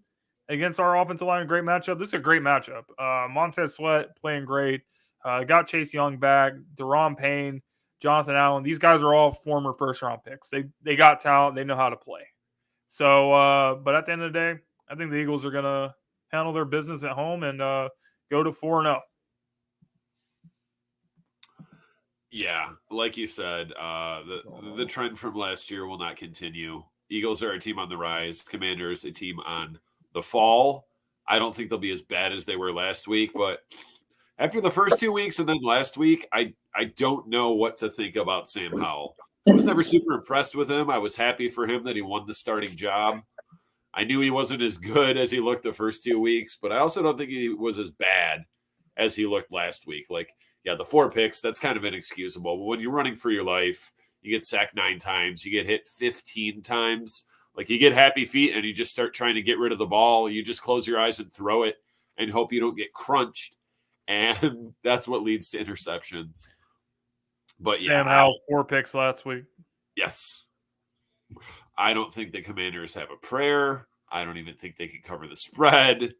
against our offensive line, great matchup. This is a great matchup. Montez Sweat playing great. Got Chase Young back, Deron Payne, Jonathan Allen. These guys are all former first-round picks. They got talent. They know how to play. So, but at the end of the day, I think the Eagles are going to handle their business at home and go to 4-0. Yeah, like you said, the trend from last year will not continue. Eagles are a team on the rise. Commanders, a team on the fall. I don't think they'll be as bad as they were last week, but after the first 2 weeks and then last week, I don't know what to think about Sam Howell. I was never super impressed with him. I was happy for him that he won the starting job. I knew he wasn't as good as he looked the first 2 weeks, but I also don't think he was as bad as he looked last week. Like, yeah, the 4 picks, that's kind of inexcusable. But when you're running for your life, you get sacked 9 times, you get hit 15 times. Like, you get happy feet and you just start trying to get rid of the ball. You just close your eyes and throw it and hope you don't get crunched. And that's what leads to interceptions. But Sam Howell, 4 picks last week. Yes. I don't think the Commanders have a prayer. I don't even think they can cover the spread.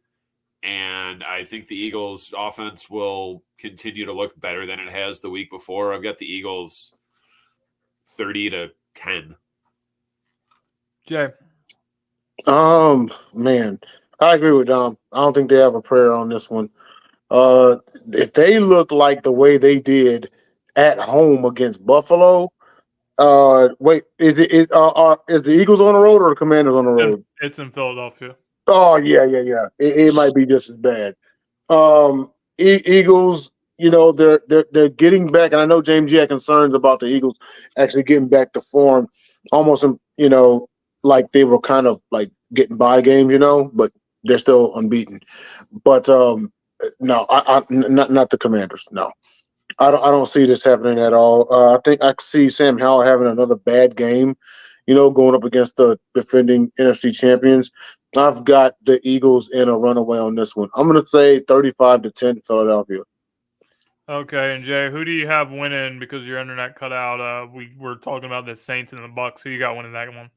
And I think the Eagles' offense will continue to look better than it has the week before. I've got the Eagles 30-10. Jay. Man, I agree with Dom. I don't think they have a prayer on this one. If they look like the way they did at home against Buffalo, wait, is the Eagles on the road or the Commanders on the road? It's in Philadelphia. Oh yeah. It might be just as bad. Eagles, they're getting back, and I know James G had concerns about the Eagles actually getting back to form, almost like they were kind of like getting by games, but they're still unbeaten. But no, not the Commanders. No, I don't see this happening at all. I think I see Sam Howell having another bad game, going up against the defending NFC champions. I've got the Eagles in a runaway on this one. I'm going to say 35-10 Philadelphia. Okay, and Jay, who do you have winning because your internet cut out? We were talking about the Saints and the Bucks. Who you got winning that one?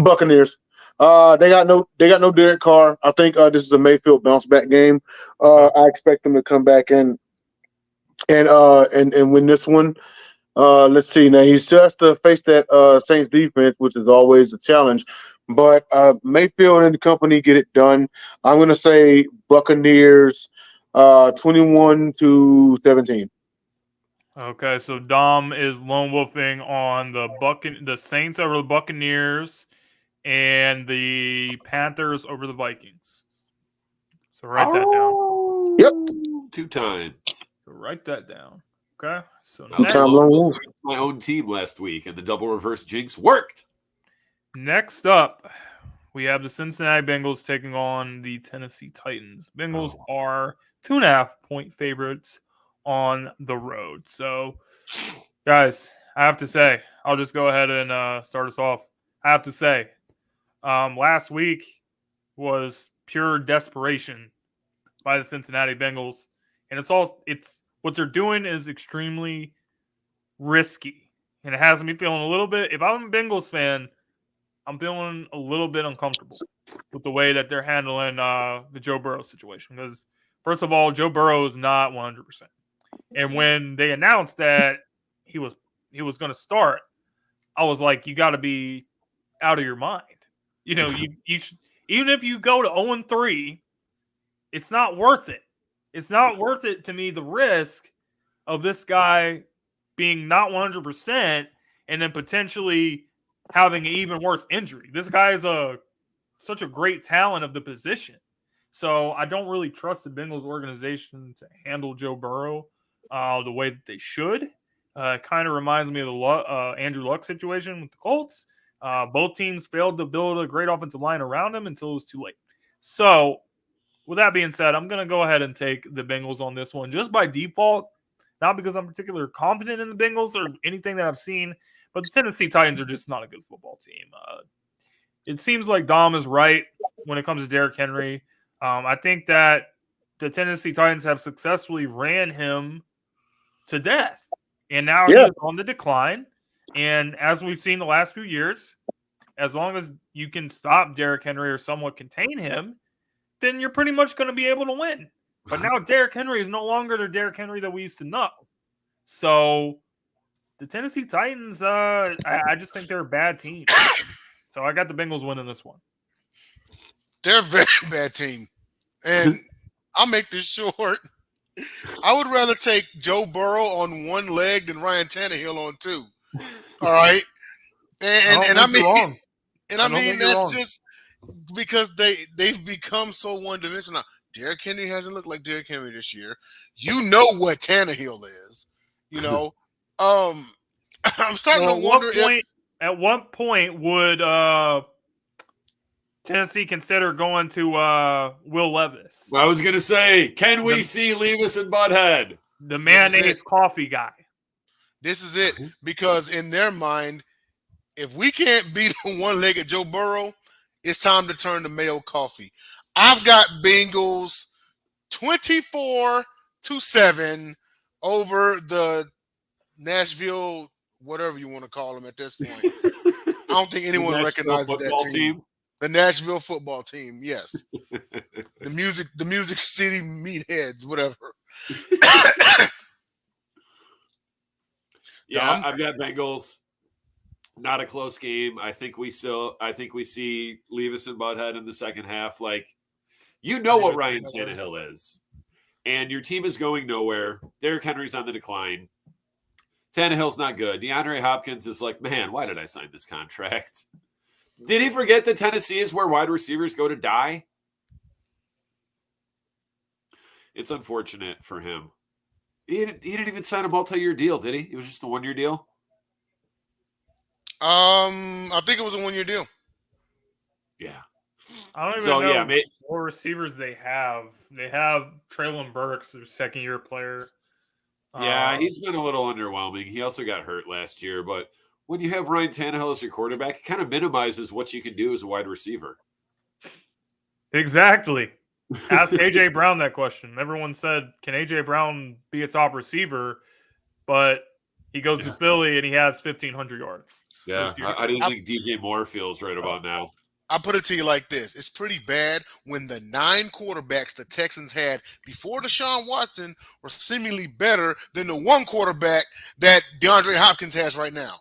Buccaneers. They got no Derek Carr. I think this is a Mayfield bounce back game. I expect them to come back and win this one. Let's see. Now he still has to face that Saints defense, which is always a challenge. but Mayfield and the company get it done. I'm going to say Buccaneers 21-17. Okay, so Dom is lone wolfing on the Saints over the Buccaneers and the Panthers over the Vikings. So write that down. Yep. 2 times. So write that down. Okay. So I was Time alone lone wolf. against my own team last week, and the double reverse jinx worked. next up, we have the Cincinnati Bengals taking on the Tennessee Titans. Bengals are 2.5-point favorites on the road. So, guys, I have to say, I'll just go ahead and start us off. I have to say, last week was pure desperation by the Cincinnati Bengals, and it's what they're doing is extremely risky, and it has me feeling a little bit. If I'm a Bengals fan, I'm feeling a little bit uncomfortable with the way that they're handling the Joe Burrow situation. Because first of all, Joe Burrow is not 100%, and when they announced that he was going to start, I was like, you got to be out of your mind. You know, you should, even if you go to 0-3, it's not worth it. It's not worth it to me, the risk of this guy being not 100% and then potentially having an even worse injury. This guy is such a great talent of the position. So I don't really trust the Bengals organization to handle Joe Burrow the way that they should. It kind of reminds me of the Andrew Luck situation with the Colts. Both teams failed to build a great offensive line around him until it was too late. So with that being said, I'm going to go ahead and take the Bengals on this one just by default, not because I'm particularly confident in the Bengals or anything that I've seen, but the Tennessee Titans are just not a good football team. It seems like Dom is right when it comes to Derrick Henry. I think that the Tennessee Titans have successfully ran him to death, and now he is on the decline. And as we've seen the last few years, as long as you can stop Derrick Henry or somewhat contain him, then you're pretty much going to be able to win. But now Derrick Henry is no longer the Derrick Henry that we used to know. So the Tennessee Titans, I just think they're a bad team. So I got the Bengals winning this one. They're a very bad team. And I'll make this short. I would rather take Joe Burrow on one leg than Ryan Tannehill on two. All right. And I mean that's just because they've become so one-dimensional. Derrick Henry hasn't looked like Derrick Henry this year. You know what Tannehill is. You know. I'm starting to wonder at what point would Tennessee consider going to Will Levis? Well, I was going to say, can we see Levis and Butthead? The mayonnaise coffee guy. This is it. Because in their mind, if we can't beat a one-legged Joe Burrow, it's time to turn to Mayo Coffee. I've got Bengals 24-7 over the Nashville, whatever you want to call them at this point. I don't think anyone recognizes that team. The Nashville football team, yes. the Music City Meatheads, whatever. Yeah, I've got Bengals. Not a close game. I think we see Levis and Butthead in the second half. Like, you know what Ryan Tannehill is. And your team is going nowhere. Derrick Henry's on the decline. Tannehill's not good. DeAndre Hopkins is like, man, why did I sign this contract? Did he forget that Tennessee is where wide receivers go to die? It's unfortunate for him. He didn't even sign a multi-year deal, did he? It was just a one-year deal? I think it was a one-year deal. Yeah. I don't even know what receivers they have. They have Treylon Burks, their second-year player. Yeah, he's been a little underwhelming. He also got hurt last year, but when you have Ryan Tannehill as your quarterback, it kind of minimizes what you can do as a wide receiver. Exactly. Ask A.J. Brown that question. Everyone said, can A.J. Brown be a top receiver? But he goes to Philly and he has 1,500 yards. Yeah, I didn't think DJ Moore feels right about now. I'll put it to you like this. It's pretty bad when the 9 quarterbacks the Texans had before Deshaun Watson were seemingly better than the 1 quarterback that DeAndre Hopkins has right now.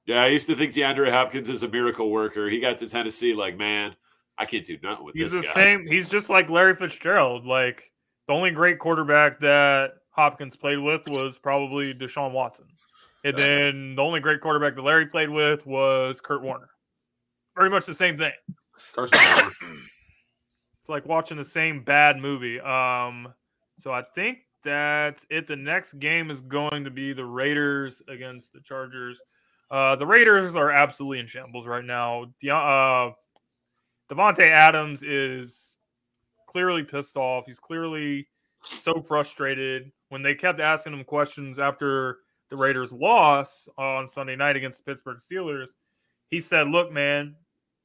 Yeah, I used to think DeAndre Hopkins is a miracle worker. He got to Tennessee like, man, I can't do nothing with He's this the guy. same. He's just like Larry Fitzgerald. Like the only great quarterback that Hopkins played with was probably Deshaun Watson. And then the only great quarterback that Larry played with was Kurt Warner. Very much the same thing. Carson Palmer. It's like watching the same bad movie. So I think that's it. The next game is going to be the Raiders against the Chargers. The Raiders are absolutely in shambles right now. Devontae Adams is clearly pissed off. He's clearly so frustrated. When they kept asking him questions after the Raiders' loss on Sunday night against the Pittsburgh Steelers, he said, "Look, man,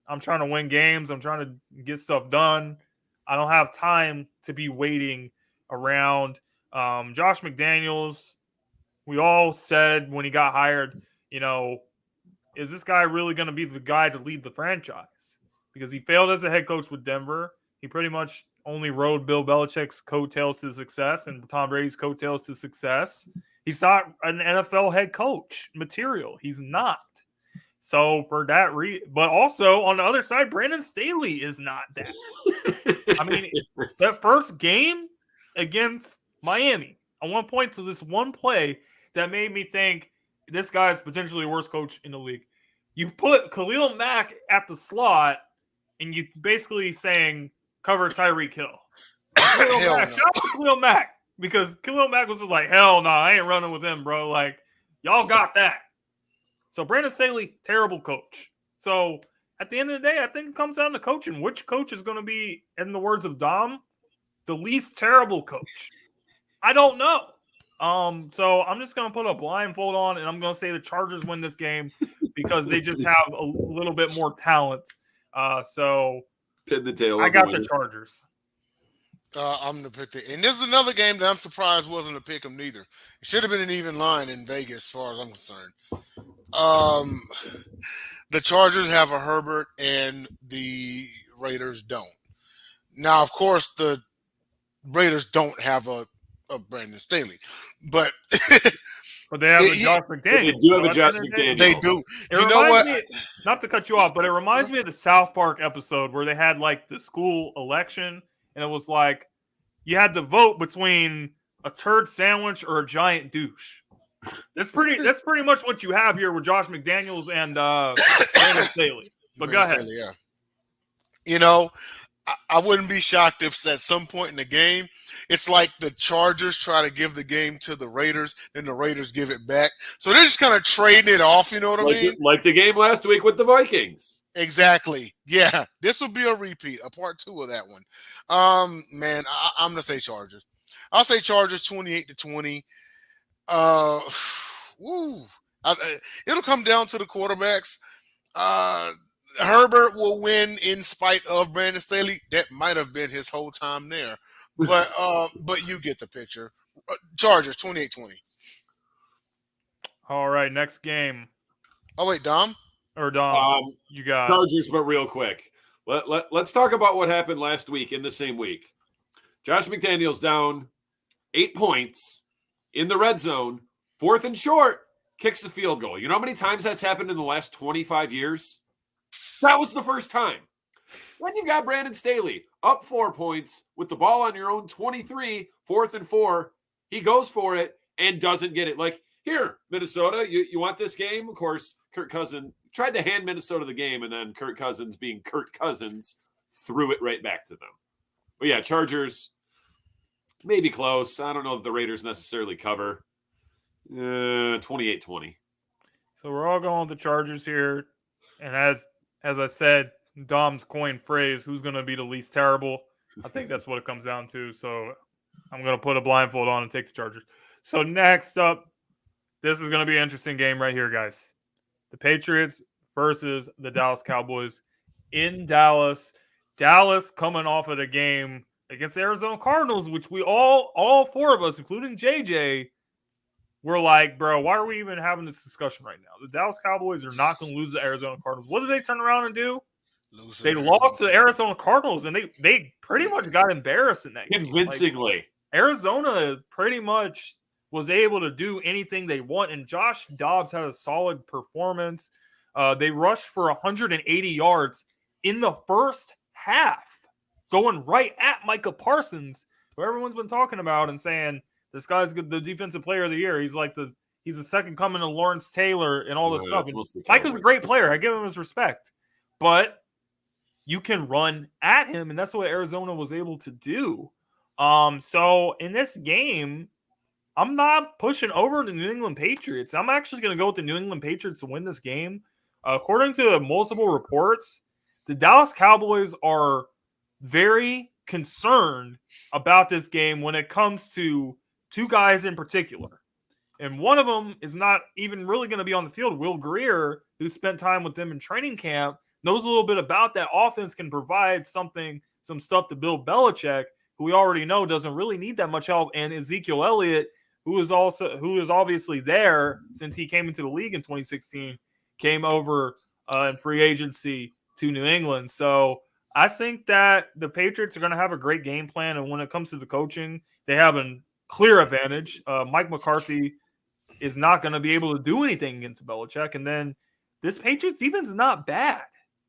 I'm trying to win games. I'm trying to get stuff done. I don't have time to be waiting around." Josh McDaniels, we all said when he got hired, is this guy really going to be the guy to lead the franchise? Because he failed as a head coach with Denver. He pretty much only rode Bill Belichick's coattails to success and Tom Brady's coattails to success. He's not an NFL head coach material. He's not. So for that but also on the other side, Brandon Staley is not that. I mean, that first game against Miami, I want to point to this one play that made me think this guy is potentially the worst coach in the league. You put Khalil Mack at the slot, and you basically saying cover Tyreek Hill. Shout out to Khalil Mack, because Khalil Mack was just like, hell no, I ain't running with him, bro. Like, y'all got that. So Brandon Staley, terrible coach. So at the end of the day, I think it comes down to coaching. Which coach is going to be, in the words of Dom, the least terrible coach? I don't know. So I'm just going to put a blindfold on, and I'm going to say the Chargers win this game because they just have a little bit more talent. So Pin the tail. I got the Chargers. I'm going to pick and this is another game that I'm surprised wasn't a pick 'em neither. It should have been an even line in Vegas, as far as I'm concerned. The Chargers have a Herbert and the Raiders don't. Now, of course, the Raiders don't have a Brandon Staley, but but they have a Josh McDaniels. They do have a Josh McDaniels. They do. It reminds me, not to cut you off, but it reminds me of the South Park episode where they had like the school election, and it was like you had to vote between a turd sandwich or a giant douche. That's pretty much what you have here with Josh McDaniels and Brandon Staley. But go ahead. Staley, yeah. I wouldn't be shocked if at some point in the game, it's like the Chargers try to give the game to the Raiders, then the Raiders give it back. So they're just kind of trading it off, you know what I mean? Like the game last week with the Vikings. Exactly. Yeah. This will be a repeat, a part 2 of that one. Man, I'm going to say Chargers. I'll say Chargers 28-20. It'll come down to the quarterbacks. Herbert will win in spite of Brandon Staley. That might have been his whole time there, but you get the picture. Chargers 28-20. All right, next game. Oh wait, Dom you got Chargers, but real quick. Let's talk about what happened last week in the same week. Josh McDaniels down 8 points in the red zone, 4th and short, kicks the field goal. You know how many times that's happened in the last 25 years? That was the first time. Then you got Brandon Staley up 4 points with the ball on your own 23, 4th and 4. He goes for it and doesn't get it. Like, here, Minnesota, you want this game? Of course, Kirk Cousins tried to hand Minnesota the game, and then Kirk Cousins, being Kirk Cousins, threw it right back to them. But yeah, Chargers, maybe close. I don't know if the Raiders necessarily cover. 28-20. So we're all going with the Chargers here. And as I said, Dom's coined phrase, who's going to be the least terrible? I think that's what it comes down to. So I'm going to put a blindfold on and take the Chargers. So next up, this is going to be an interesting game right here, guys. The Patriots versus the Dallas Cowboys in Dallas. Dallas coming off of the game against the Arizona Cardinals, which we all 4 of us, including JJ, we're like, bro, why are we even having this discussion right now? The Dallas Cowboys are not going to lose the Arizona Cardinals. What did they turn around and do? They lost to the Arizona Cardinals, and they pretty much got embarrassed in that game. Convincingly. Like, Arizona pretty much was able to do anything they want. And Josh Dobbs had a solid performance. They rushed for 180 yards in the first half, going right at Micah Parsons, who everyone's been talking about and saying this guy's the defensive player of the year. He's the second coming to Lawrence Taylor and all this stuff. And Micah's a great player. I give him his respect, but you can run at him, and that's what Arizona was able to do. So in this game, I'm not pushing over the New England Patriots. I'm actually going to go with the New England Patriots to win this game. According to multiple reports, the Dallas Cowboys are very concerned about this game when it comes to two guys in particular. And one of them is not even really going to be on the field. Will Greer, who spent time with them in training camp, knows a little bit about that offense, can provide some stuff to Bill Belichick, who we already know doesn't really need that much help. And Ezekiel Elliott, who is obviously there since he came into the league in 2016, came over in free agency to New England. So I think that the Patriots are going to have a great game plan. And when it comes to the coaching, they have a clear advantage. Mike McCarthy is not going to be able to do anything against Belichick. And then this Patriots defense is not bad.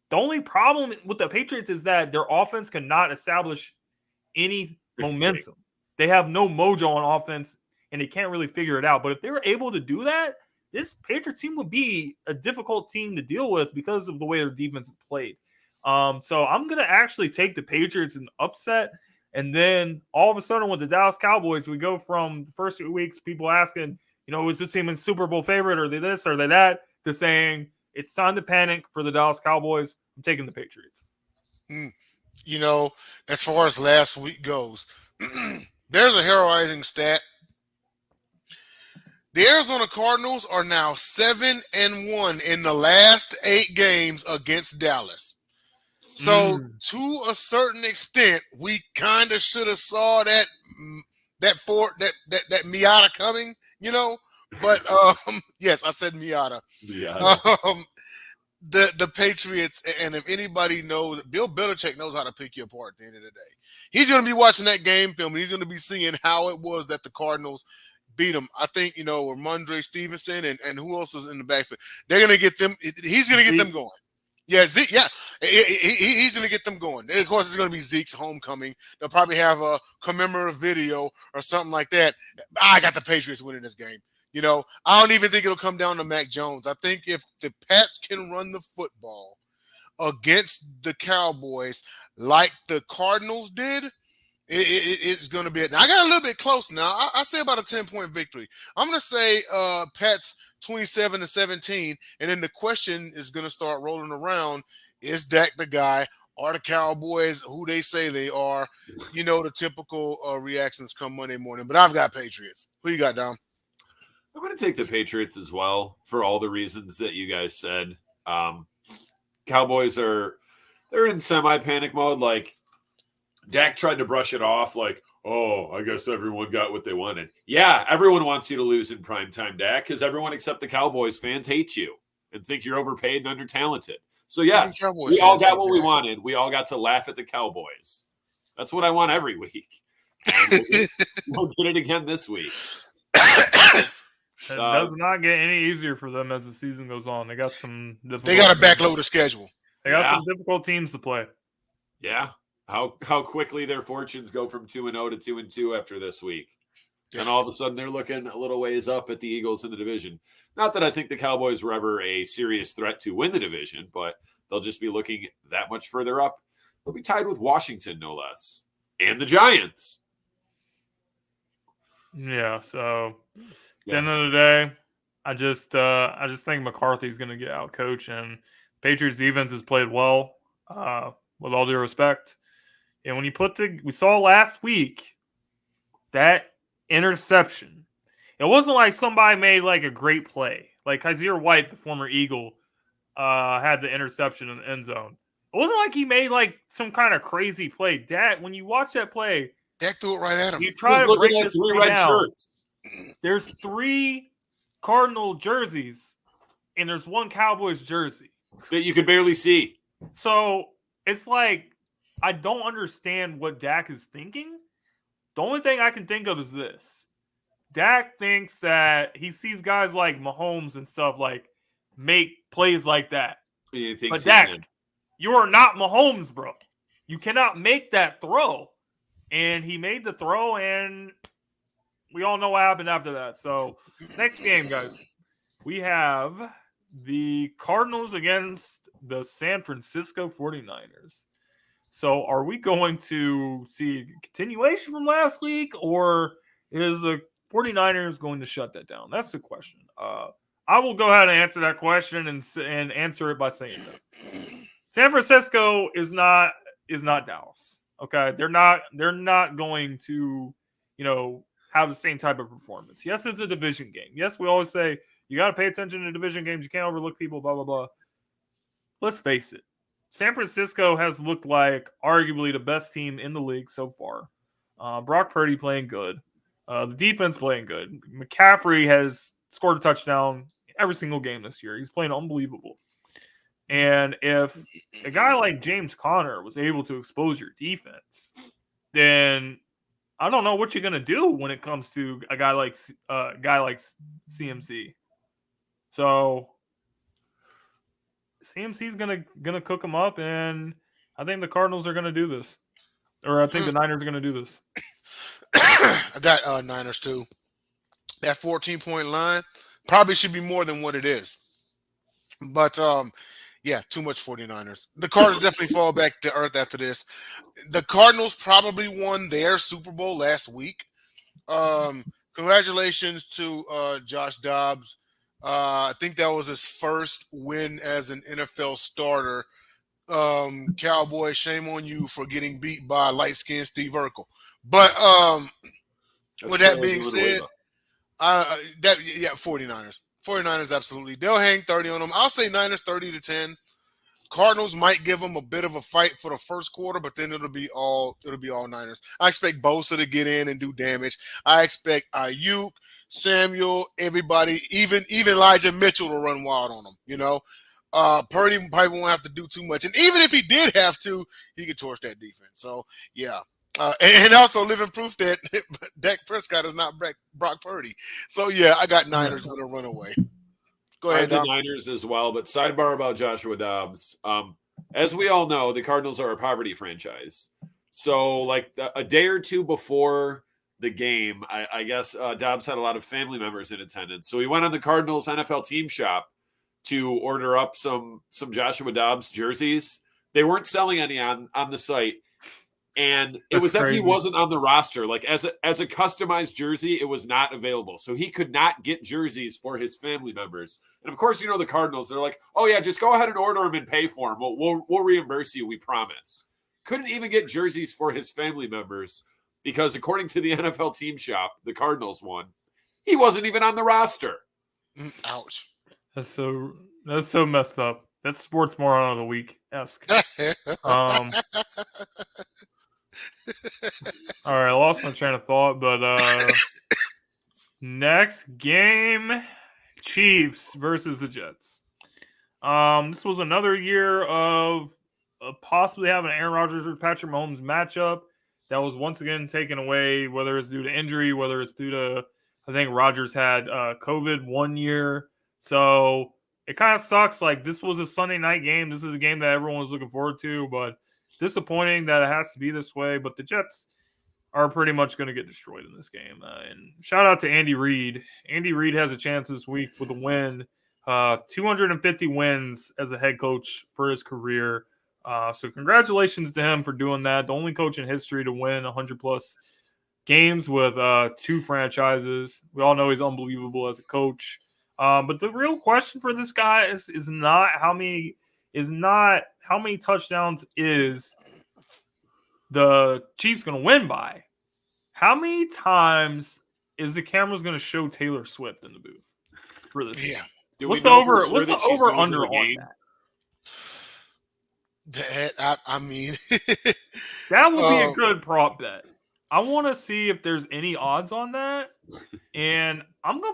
The only problem with the Patriots is that their offense cannot establish any momentum. They have no mojo on offense, and they can't really figure it out. But if they were able to do that, this Patriots team would be a difficult team to deal with because of the way their defense is played. So I'm going to actually take the Patriots in upset. And then all of a sudden with the Dallas Cowboys, we go from the first 2 weeks, people asking, is this team a Super Bowl favorite? Are they this? Are they that? To saying it's time to panic for the Dallas Cowboys. I'm taking the Patriots. As far as last week goes, there's a heroizing stat. The Arizona Cardinals are now 7-1 in the last 8 games against Dallas. So to a certain extent, we kind of should have saw that Miata coming, But yes, I said Miata. The Patriots, and if anybody knows, Bill Belichick knows how to pick you apart at the end of the day. He's going to be watching that game film, and he's going to be seeing how it was that the Cardinals beat them. I think, Ramondre Stevenson and who else is in the backfield. They're going to get them. He's going to get them going. Yeah, Zeke. Yeah, he's going to get them going. And of course, it's going to be Zeke's homecoming. They'll probably have a commemorative video or something like that. I got the Patriots winning this game. I don't even think it'll come down to Mac Jones. I think if the Pats can run the football against the Cowboys like the Cardinals did, it's going to be – now, I got a little bit close now. I say about a 10-point victory. I'm going to say Pats 27-17, and then the question is going to start rolling around, is Dak the guy? Are the Cowboys who they say they are? The typical reactions come Monday morning. But I've got Patriots. Who you got, Dom? I'm going to take the Patriots as well for all the reasons that you guys said. Cowboys they're in semi-panic mode. Like, Dak tried to brush it off like, oh, I guess everyone got what they wanted. Yeah, everyone wants you to lose in primetime, Dak, because everyone except the Cowboys fans hate you and think you're overpaid and under-talented. So, yes, we all got what we wanted. We all got to laugh at the Cowboys. That's what I want every week. And we'll get it again this week. It does not get any easier for them as the season goes on. They got some difficult. They got to backload the schedule. They got some difficult teams to play. Yeah. How quickly their fortunes go from 2-0 to 2-2 after this week. Yeah. And all of a sudden they're looking a little ways up at the Eagles in the division. Not that I think the Cowboys were ever a serious threat to win the division, but they'll just be looking that much further up. They'll be tied with Washington, no less. And the Giants. Yeah, so at the end of the day, I just think McCarthy's going to get out coached, and Patriots defense has played well, with all due respect. And when you we saw last week that interception, it wasn't like somebody made like a great play. Like Kaiser White, the former Eagle, had the interception in the end zone. It wasn't like he made like some kind of crazy play. Dak, when you watch that play, Dak threw it right at him. You try to break this play down. There's 3 Cardinal jerseys, and there's 1 Cowboys jersey that you can barely see. So it's like, I don't understand what Dak is thinking. The only thing I can think of is this. Dak thinks that he sees guys like Mahomes and stuff like make plays like that. He thinks But he Dak, can. you are not Mahomes, bro. You cannot make that throw. And he made the throw, and we all know what happened after that. So, next game, guys, we have the Cardinals against the San Francisco 49ers. So, are we going to see a continuation from last week, or is the 49ers going to shut that down? That's the question. I will go ahead and answer that question and answer it by saying this. San Francisco is not Dallas. Okay, they're not going to, have the same type of performance. Yes, it's a division game. Yes, we always say you got to pay attention to division games. You can't overlook people. Blah blah blah. Let's face it. San Francisco has looked like arguably the best team in the league so far. Brock Purdy playing good. The defense playing good. McCaffrey has scored a touchdown every single game this year. He's playing unbelievable. And if a guy like James Conner was able to expose your defense, then I don't know what you're gonna do when it comes to a guy like CMC. So CMC's gonna cook him up, and I think the Cardinals are gonna do this, or I think the Niners are gonna do this. I got Niners too. That 14-point line probably should be more than what it is. But yeah, too much 49ers. The Cardinals definitely fall back to earth after this. The Cardinals probably won their Super Bowl last week. Congratulations to Josh Dobbs. I think that was his first win as an NFL starter. Cowboy, shame on you for getting beat by light-skinned Steve Urkel. But with that being said, 49ers. 49ers, absolutely. They'll hang 30 on them. I'll say Niners 30-10. Cardinals might give them a bit of a fight for the first quarter, but then it'll be all Niners. I expect Bosa to get in and do damage. I expect Ayuk, Samuel, everybody, even Elijah Mitchell to run wild on them. Purdy probably won't have to do too much, and even if he did have to, he could torch that defense. So yeah. And also living proof that Dak Prescott is not Brock Purdy. So, yeah, I got Niners going to run away. Go ahead, I have the Niners as well, but sidebar about Joshua Dobbs. As we all know, the Cardinals are a poverty franchise. So, like a day or two before the game, I guess Dobbs had a lot of family members in attendance. So he went on the Cardinals NFL team shop to order up some Joshua Dobbs jerseys. They weren't selling any on the site. And it was that he wasn't on the roster. Like as a customized jersey, it was not available. So he could not get jerseys for his family members. And of course, the Cardinals, they're like, oh yeah, just go ahead and order them and pay for them. We'll reimburse you, we promise. Couldn't even get jerseys for his family members because according to the NFL team shop, the Cardinals won. He wasn't even on the roster. Ouch. That's so messed up. That's sports moron of the week-esque. All right, I lost my train of thought, but next game, Chiefs versus the Jets. This was another year of possibly having Aaron Rodgers versus Patrick Mahomes matchup that was once again taken away, whether it's due to injury, whether it's due to, I think Rodgers had COVID 1 year. So it kind of sucks. Like, this was a Sunday night game. This is a game that everyone was looking forward to, but disappointing that it has to be this way. But the Jets are pretty much going to get destroyed in this game. And shout out to Andy Reid. Andy Reid has a chance this week with a win. 250 wins as a head coach for his career. So congratulations to him for doing that. The only coach in history to win 100-plus games with two franchises. We all know he's unbelievable as a coach. But the real question for this guy is not how many touchdowns is the Chiefs going to win by. How many times is the cameras going to show Taylor Swift in the booth for this? Yeah. What's the over under on that? I mean, that would be a good prop bet. I want to see if there's any odds on that, and I'm gonna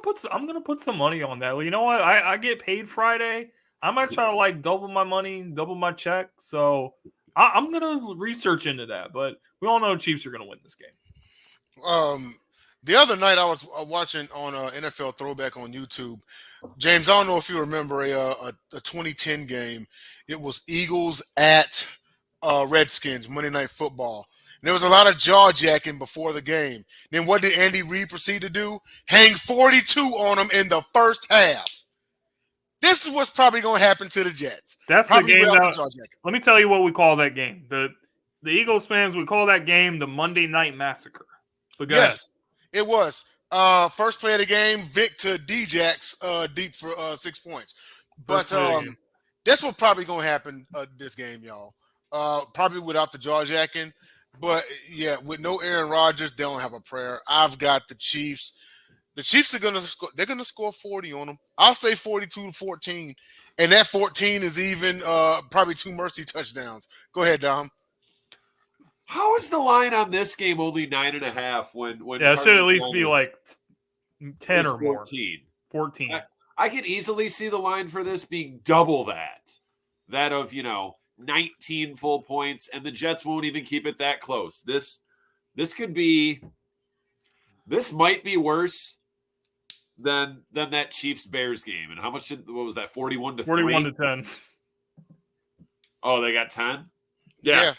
put some money on that. You know what? I get paid Friday. I might try to double my money, double my check. So I'm gonna research into that. But we all know Chiefs are gonna win this game. The other night I was watching on NFL Throwback on YouTube. James, I don't know if you remember a 2010 game. It was Eagles at Redskins, Monday Night Football. And there was a lot of jaw jacking before the game. Then what did Andy Reid proceed to do? Hang 42 on them in the first half. This is what's probably going to happen to the Jets. That's probably the game without that. the jaw jacking. Let me tell you what we call that game. The Eagles fans would call that game the Monday Night Massacre. But go ahead. It was. First play of the game, Vic to D-Jax deep for 6 points. But that's what probably going to happen this game, y'all. Probably without the jaw jacking. But, yeah, with no Aaron Rodgers, they don't have a prayer. I've got the Chiefs. The Chiefs are going to score. They're going to score 40 on them. I'll say 42-14. And that 14 is even probably 2 mercy touchdowns. Go ahead, Dom. How is the line on this game only 9.5 when it should at least be like 10 or more. 14. I could easily see the line for this being double that of 19 full points, and the Jets won't even keep it that close. This might be worse than that Chiefs Bears game. And how much what was that? 41-3? 41-10. Oh, they got 10? Yeah.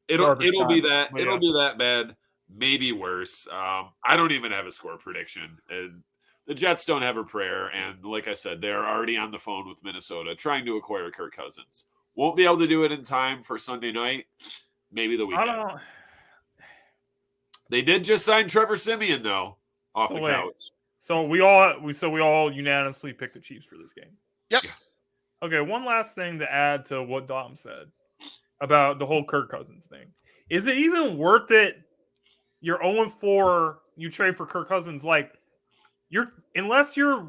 It'll be that. It'll be that bad, maybe worse. I don't even have a score prediction. And the Jets don't have a prayer, and like I said, they're already on the phone with Minnesota trying to acquire Kirk Cousins. Won't be able to do it in time for Sunday night. Maybe the weekend. I don't know. They did just sign Trevor Siemian though off the couch. So we all unanimously picked the Chiefs for this game. Yep. Yeah. Okay, one last thing to add to what Dom said about the whole Kirk Cousins thing. Is it even worth it? You're 0-4, you trade for Kirk Cousins. Like, unless you're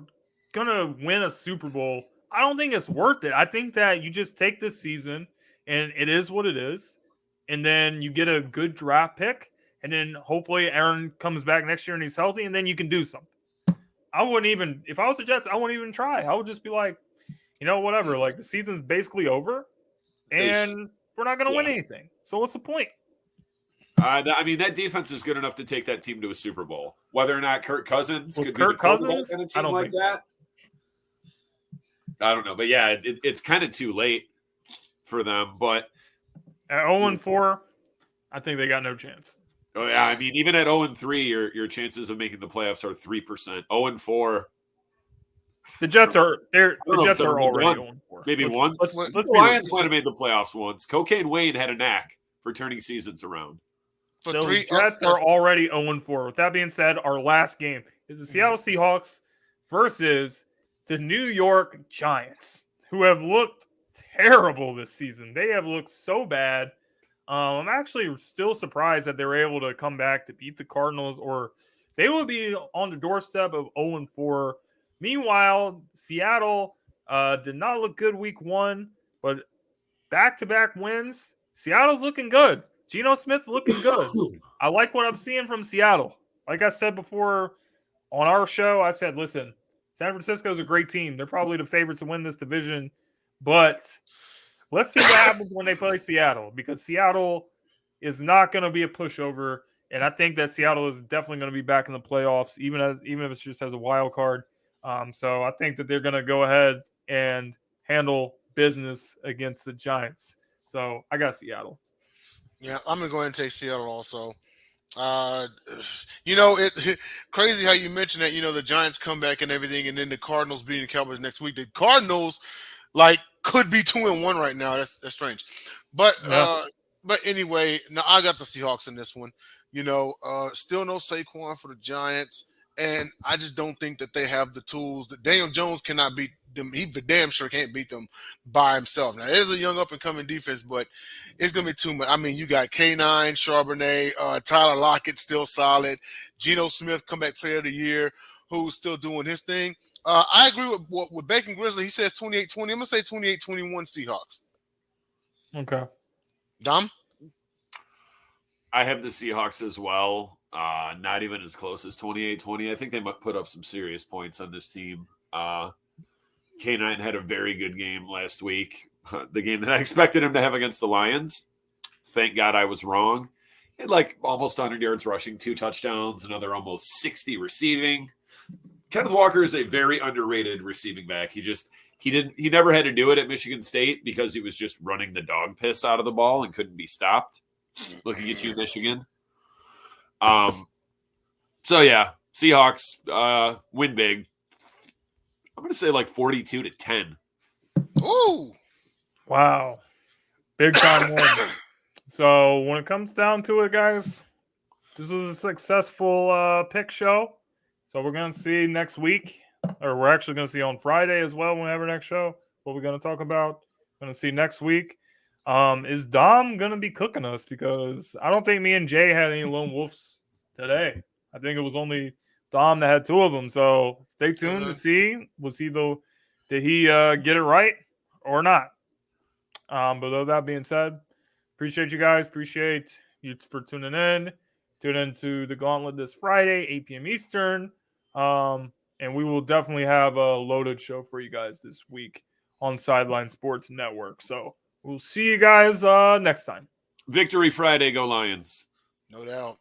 gonna win a Super Bowl, I don't think it's worth it. I think that you just take this season and it is what it is, and then you get a good draft pick, and then hopefully Aaron comes back next year and he's healthy, and then you can do something. I wouldn't even, if I was the Jets, I wouldn't even try. I would just be like, whatever. Like, the season's basically over, and we're not going to win anything. So what's the point? That defense is good enough to take that team to a Super Bowl. Whether or not Kirk Cousins could be the quarterback in a team like that, I don't know. But yeah, it's kind of too late for them. But at 0-4, I think they got no chance. Oh yeah, I mean, even at 0-3, your chances of making the playoffs are 3%. 0-4. The Jets are already 0-4. Maybe once. The Lions might have made the playoffs once. Cocaine Wayne had a knack for turning seasons around. The Jets are already 0-4. With that being said, our last game is the Seattle Seahawks versus the New York Giants, who have looked terrible this season. They have looked so bad. I'm actually still surprised that they were able to come back to beat the Cardinals, or they would be on the doorstep of 0-4. Meanwhile, Seattle did not look good week 1, but back-to-back wins. Seattle's looking good. Geno Smith looking good. I like what I'm seeing from Seattle. Like I said before on our show, I said, listen, San Francisco's a great team. They're probably the favorites to win this division, but let's see what happens when they play Seattle, because Seattle is not going to be a pushover, and I think that Seattle is definitely going to be back in the playoffs, even if it's just as a wild card. So I think that they're going to go ahead and handle business against the Giants. So I got Seattle. Yeah, I'm going to go ahead and take Seattle also. It's crazy how you mentioned that, the Giants come back and everything, and then the Cardinals beating the Cowboys next week. The Cardinals, could be 2-1 right now. That's strange. But anyway, now I got the Seahawks in this one. Still no Saquon for the Giants, and I just don't think that they have the tools. That Daniel Jones cannot beat them. He damn sure can't beat them by himself. Now, it is a young up-and-coming defense, but it's going to be too much. I mean, you got K9, Charbonnet, Tyler Lockett still solid, Geno Smith, comeback player of the year, who's still doing his thing. I agree with Bacon Grizzly. He says 28-20. I'm going to say 28-21 Seahawks. Okay. Dom? I have the Seahawks as well. Not even as close as 28-20. I think they might put up some serious points on this team. K9 had a very good game last week. The game that I expected him to have against the Lions. Thank God I was wrong. He had like almost 100 yards rushing, 2 touchdowns, another almost 60 receiving. Kenneth Walker is a very underrated receiving back. He never had to do it at Michigan State because he was just running the dog piss out of the ball and couldn't be stopped. Looking at you, Michigan. So yeah, Seahawks win big. I'm going to say like 42-10. Ooh. Wow. Big time win. So when it comes down to it, guys, this was a successful pick show. So we're going to see next week, or we're actually going to see on Friday as well when we have our next show, what we're going to talk about. Going to see next week. Is Dom going to be cooking us? Because I don't think me and Jay had any lone wolves today. I think it was only Dom that had 2 of them. So stay tuned to see. Did he get it right or not? But with that being said, appreciate you guys. Appreciate you for tuning in. Tune in to the Gauntlet this Friday, 8 p.m. Eastern. And we will definitely have a loaded show for you guys this week on Sideline Sports Network. So we'll see you guys next time. Victory Friday. Go Lions. No doubt.